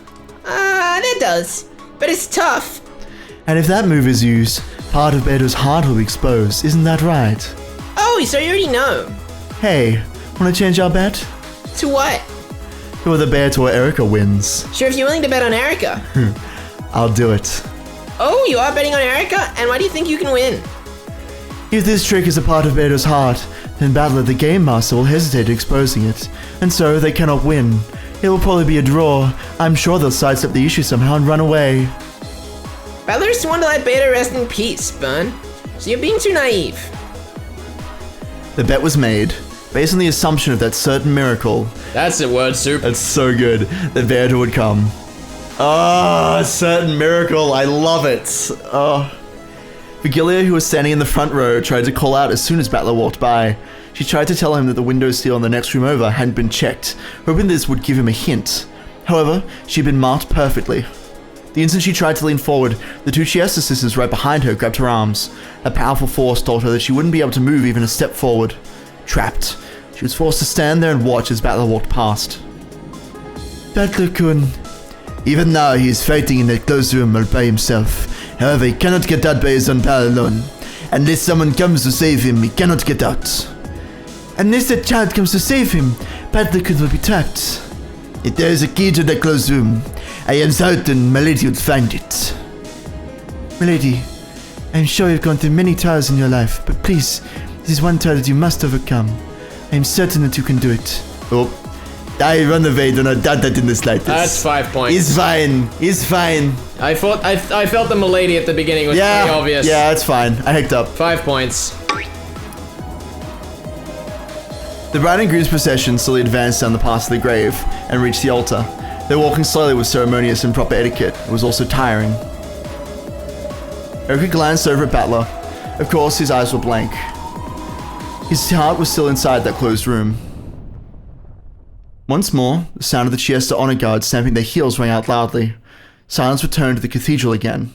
S4: That does. But it's tough.
S1: And if that move is used, part of Beata's heart will be exposed, isn't that right?
S4: Oh, so you already know.
S1: Hey, wanna change our bet?
S4: To what?
S1: To whether Beata or Erica wins.
S4: Sure, if you're willing to bet on Erica.
S1: I'll do it.
S4: Oh, you are betting on Erica? And why do you think you can win?
S1: If this trick is a part of Beata's heart, then Battler the Game Master will hesitate exposing it, and so they cannot win. It will probably be a draw. I'm sure they'll sidestep the issue somehow and run away.
S4: Battler's sworn to let Beata rest in peace, Burn. So you're being too naive.
S1: The bet was made, based on the assumption of that certain miracle.
S2: That's a word soup.
S1: That's so good, that Beata would come. Ah, certain miracle, I love it. Oh. Vigilia, who was standing in the front row, tried to call out as soon as Battler walked by. She tried to tell him that the window seal in the next room over hadn't been checked, hoping this would give him a hint. However, she'd been marked perfectly. The instant she tried to lean forward, the 2 Chiesa sisters right behind her grabbed her arms. A powerful force told her that she wouldn't be able to move even a step forward. Trapped, she was forced to stand there and watch as Battler walked past. Battler-kun. Even now, he is fighting in that closed room all by himself. However, he cannot get out by his own power alone. Unless someone comes to save him, he cannot get out. Unless a child comes to save him, Battler-kun will be trapped. If there is a key to the closed room, I am certain Milady would find it. Milady, I am sure you've gone through many trials in your life, but please, this is one trial that you must overcome. I am certain that you can do it. Oh, I run away, do not doubt that in the slightest.
S2: That's 5 points.
S1: It's fine, it's fine.
S2: I felt the Milady at the beginning was pretty obvious.
S1: Yeah, it's fine. I hicked up.
S2: 5 points.
S1: The bride and groom's procession slowly advanced down the path of the grave and reached the altar. They were walking slowly with ceremonious and proper etiquette. It was also tiring. Erica glanced over at Battler. Of course, his eyes were blank. His heart was still inside that closed room. Once more, the sound of the Chiesta honor guards stamping their heels rang out loudly. Silence returned to the cathedral again.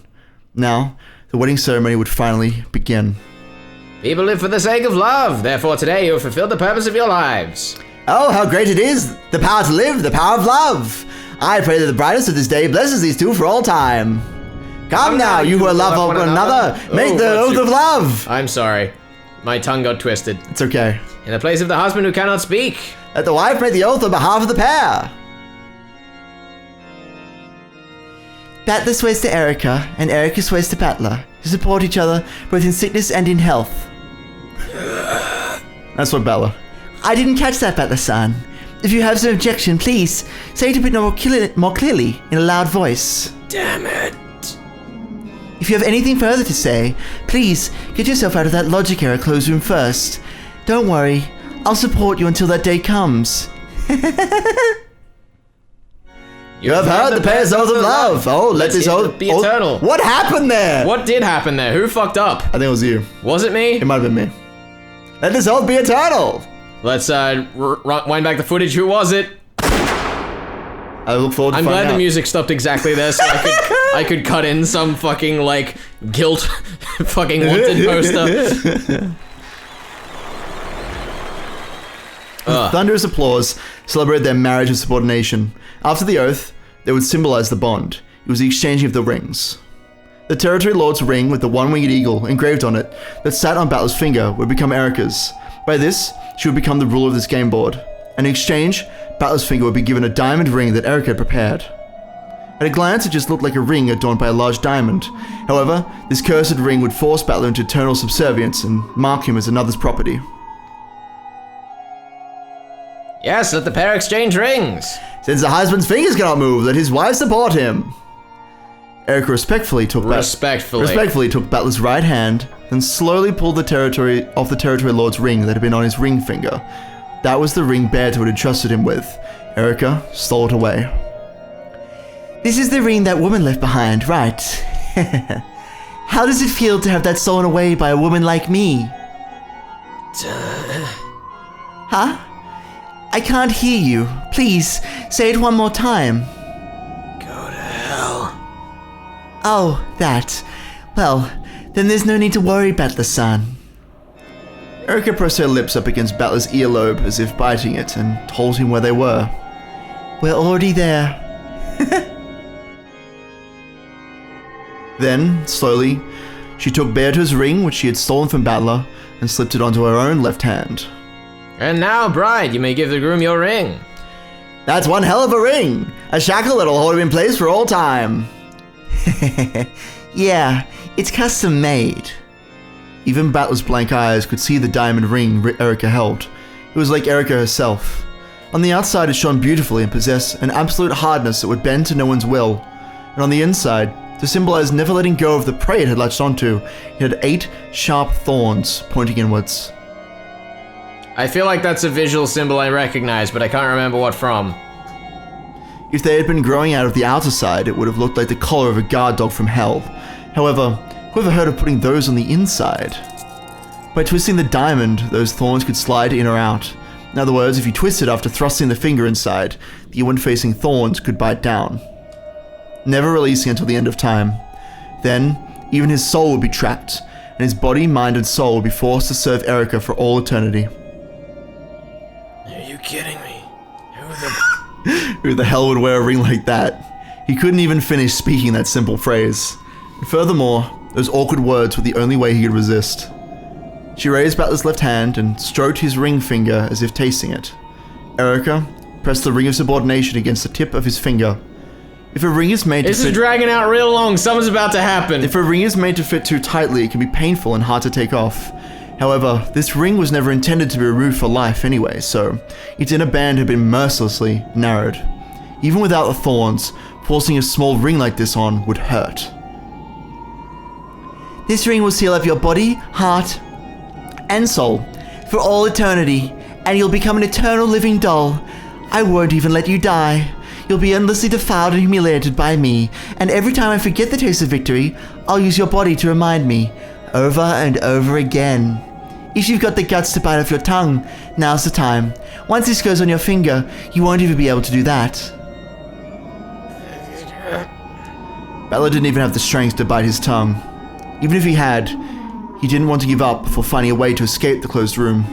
S1: Now, the wedding ceremony would finally begin.
S2: People live for the sake of love. Therefore, today you have fulfilled the purpose of your lives.
S1: Oh, how great it is! The power to live, the power of love! I pray that the brightness of this day blesses these two for all time. Come now, you who are love of one another, make the oath of love!
S2: I'm sorry. My tongue got twisted.
S1: It's okay.
S2: In the place of the husband who cannot speak.
S1: Let the wife make the oath on behalf of the pair. Battler swears to Erica, and Erica swears to Battler, to support each other both in sickness and in health. That's what Battler. I didn't catch that, Battler-san. If you have some objection, please say it a bit more clearly in a loud voice.
S2: Damn it.
S1: If you have anything further to say, please get yourself out of that logic era closed room first. Don't worry, I'll support you until that day comes. You have heard the pair's oath of love. Oh, let this oath
S2: be eternal.
S1: What happened there?
S2: What did happen there? Who fucked up?
S1: I think it was you.
S2: Was it me?
S1: It might have been me. Let this oath be eternal.
S2: Let's wind back the footage. Who was it?
S1: I look forward to
S2: I'm
S1: finding
S2: glad
S1: out.
S2: the music stopped exactly there so I could cut in some fucking like guilt fucking wanted poster.
S1: Thunderous applause celebrated their marriage of subordination. After the oath, they would symbolize the bond. It was the exchanging of the rings. The Territory Lord's ring with the one-winged eagle engraved on it that sat on Battler's finger would become Erica's. By this, she would become the ruler of this game board. And in exchange, Battler's finger would be given a diamond ring that Erica had prepared. At a glance, it just looked like a ring adorned by a large diamond. However, this cursed ring would force Battler into eternal subservience and mark him as another's property.
S2: Yes, let the pair exchange rings.
S1: Since the husband's fingers cannot move, let his wife support him. Erica respectfully took Battler's right hand, then slowly pulled the territory off the Territory Lord's ring that had been on his ring finger. That was the ring Beartooth had entrusted him with. Erica stole it away. This is the ring that woman left behind, right? How does it feel to have that stolen away by a woman like me? Huh? I can't hear you. Please, say it one more time.
S2: Go to hell.
S1: Oh, that. Well, then there's no need to worry, Battler-san. Erica pressed her lips up against Battler's earlobe as if biting it and told him where they were. We're already there. Then, slowly, she took Beartooth's ring, which she had stolen from Battler, and slipped it onto her own left hand.
S2: And now, bride, you may give the groom your ring.
S1: That's one hell of a ring! A shackle that'll hold him in place for all time. Yeah, it's custom made. Even Battler's blank eyes could see the diamond ring Erica held. It was like Erica herself. On the outside it shone beautifully and possessed an absolute hardness that would bend to no one's will. And on the inside, to symbolize never letting go of the prey it had latched onto, it had 8 sharp thorns pointing inwards.
S2: I feel like that's a visual symbol I recognize, but I can't remember what from.
S1: If they had been growing out of the outer side, it would have looked like the collar of a guard dog from hell. However, whoever heard of putting those on the inside? By twisting the diamond, those thorns could slide in or out. In other words, if you twisted after thrusting the finger inside, the inward-facing thorns could bite down, never releasing until the end of time. Then, even his soul would be trapped, and his body, mind, and soul would be forced to serve Erica for all eternity.
S2: Are you kidding me?
S1: Who the hell would wear a ring like that? He couldn't even finish speaking that simple phrase. And furthermore, those awkward words were the only way he could resist. She raised Battler's left hand and stroked his ring finger as if tasting it. Erica pressed the ring of subordination against the tip of his finger. If a ring is made to fit...
S2: This is dragging out real long. Something's about to happen.
S1: If a ring is made to fit too tightly, it can be painful and hard to take off. However, this ring was never intended to be removed for life anyway, so its inner band had been mercilessly narrowed. Even without the thorns, forcing a small ring like this on would hurt. This ring will seal up your body, heart, and soul for all eternity, and you'll become an eternal living doll. I won't even let you die. You'll be endlessly defiled and humiliated by me, and every time I forget the taste of victory, I'll use your body to remind me, over and over again. If you've got the guts to bite off your tongue, now's the time. Once this goes on your finger, you won't even be able to do that. Battler didn't even have the strength to bite his tongue. Even if he had, he didn't want to give up before finding a way to escape the closed room,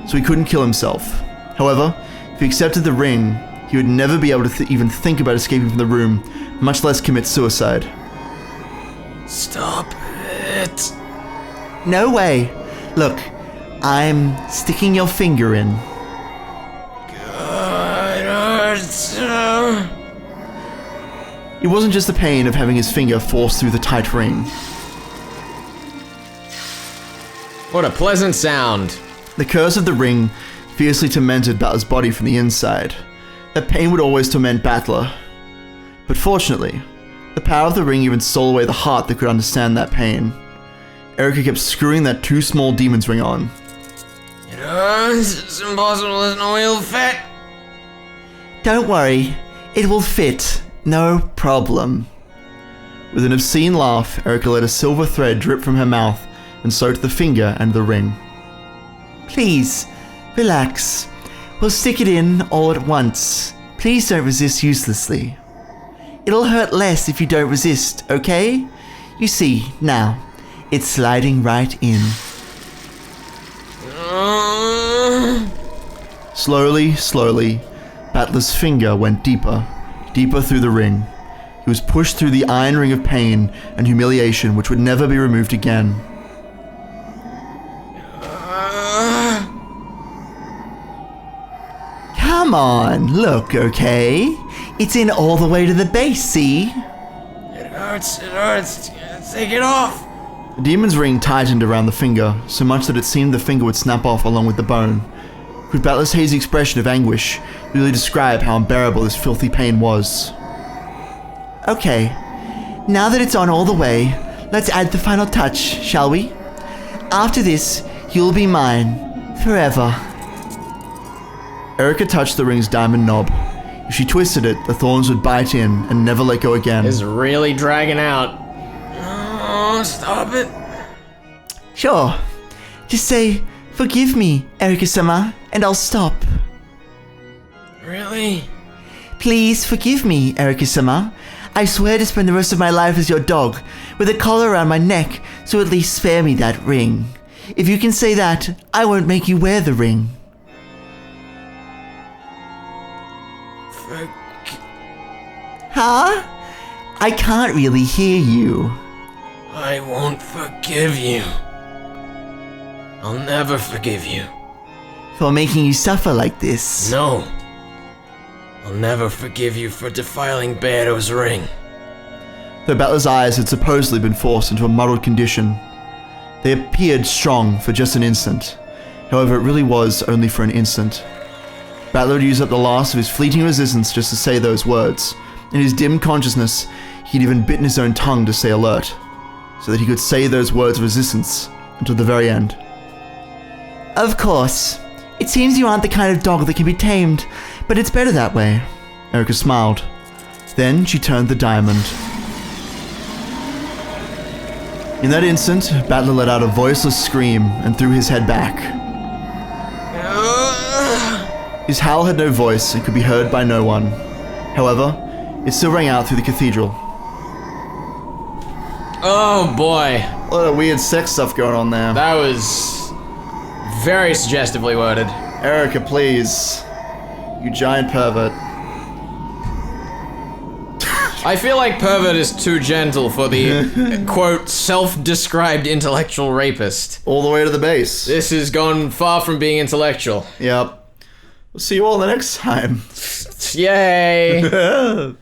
S1: so he couldn't kill himself. However, if he accepted the ring, he would never be able to even think about escaping from the room, much less commit suicide.
S2: Stop it.
S1: No way. Look, I'm sticking your finger in.
S2: God, it hurts.
S1: It wasn't just the pain of having his finger forced through the tight ring.
S2: What a pleasant sound.
S1: The curse of the ring fiercely tormented Battler's body from the inside. That pain would always torment Battler. But fortunately, the power of the ring even stole away the heart that could understand that pain. Erica kept screwing that too small demon's ring on.
S2: It hurts. It's impossible. There's no way it'll fit.
S1: Don't worry, it will fit. No problem. With an obscene laugh, Erica let a silver thread drip from her mouth and soaked the finger and the ring. Please, relax. We'll stick it in all at once. Please don't resist uselessly. It'll hurt less if you don't resist, okay? You see, now, it's sliding right in. Slowly, slowly, Battler's finger went deeper, deeper through the ring. He was pushed through the iron ring of pain and humiliation which would never be removed again. Come on, look, okay? It's in all the way to the base, see?
S2: It hurts. Take it off.
S1: The demon's ring tightened around the finger, so much that it seemed the finger would snap off along with the bone. Could Battler's hazy expression of anguish really describe how unbearable this filthy pain was? Okay, now that it's on all the way, let's add the final touch, shall we? After this, you'll be mine, forever. Erica touched the ring's diamond knob. If she twisted it, the thorns would bite in and never let go again.
S2: It's really dragging out. Oh, stop it.
S1: Sure. Just say, "Forgive me, Erica-sama," and I'll stop.
S2: Really?
S1: Please forgive me, Erica-sama. I swear to spend the rest of my life as your dog, with a collar around my neck, so at least spare me that ring. If you can say that, I won't make you wear the ring. Huh? I can't really hear you.
S2: I won't forgive you. I'll never forgive you.
S1: For making you suffer like this.
S2: No. I'll never forgive you for defiling Beardo's ring.
S1: Though Battler's eyes had supposedly been forced into a muddled condition, they appeared strong for just an instant. However, it really was only for an instant. Battler had used up the last of his fleeting resistance just to say those words. In his dim consciousness, he'd even bitten his own tongue to stay alert, so that he could say those words of resistance until the very end. Of course. It seems you aren't the kind of dog that can be tamed, but it's better that way. Erica smiled. Then she turned the diamond. In that instant, Battler let out a voiceless scream and threw his head back. His howl had no voice and could be heard by no one. However, it still rang out through the cathedral.
S2: Oh boy.
S1: A lot of weird sex stuff going on there.
S2: That was very suggestively worded.
S1: Erica, please. You giant pervert.
S2: I feel like pervert is too gentle for the, quote, self-described intellectual rapist.
S1: All the way to the base.
S2: This has gone far from being intellectual.
S1: Yep. We'll see you all the next time.
S2: Yay!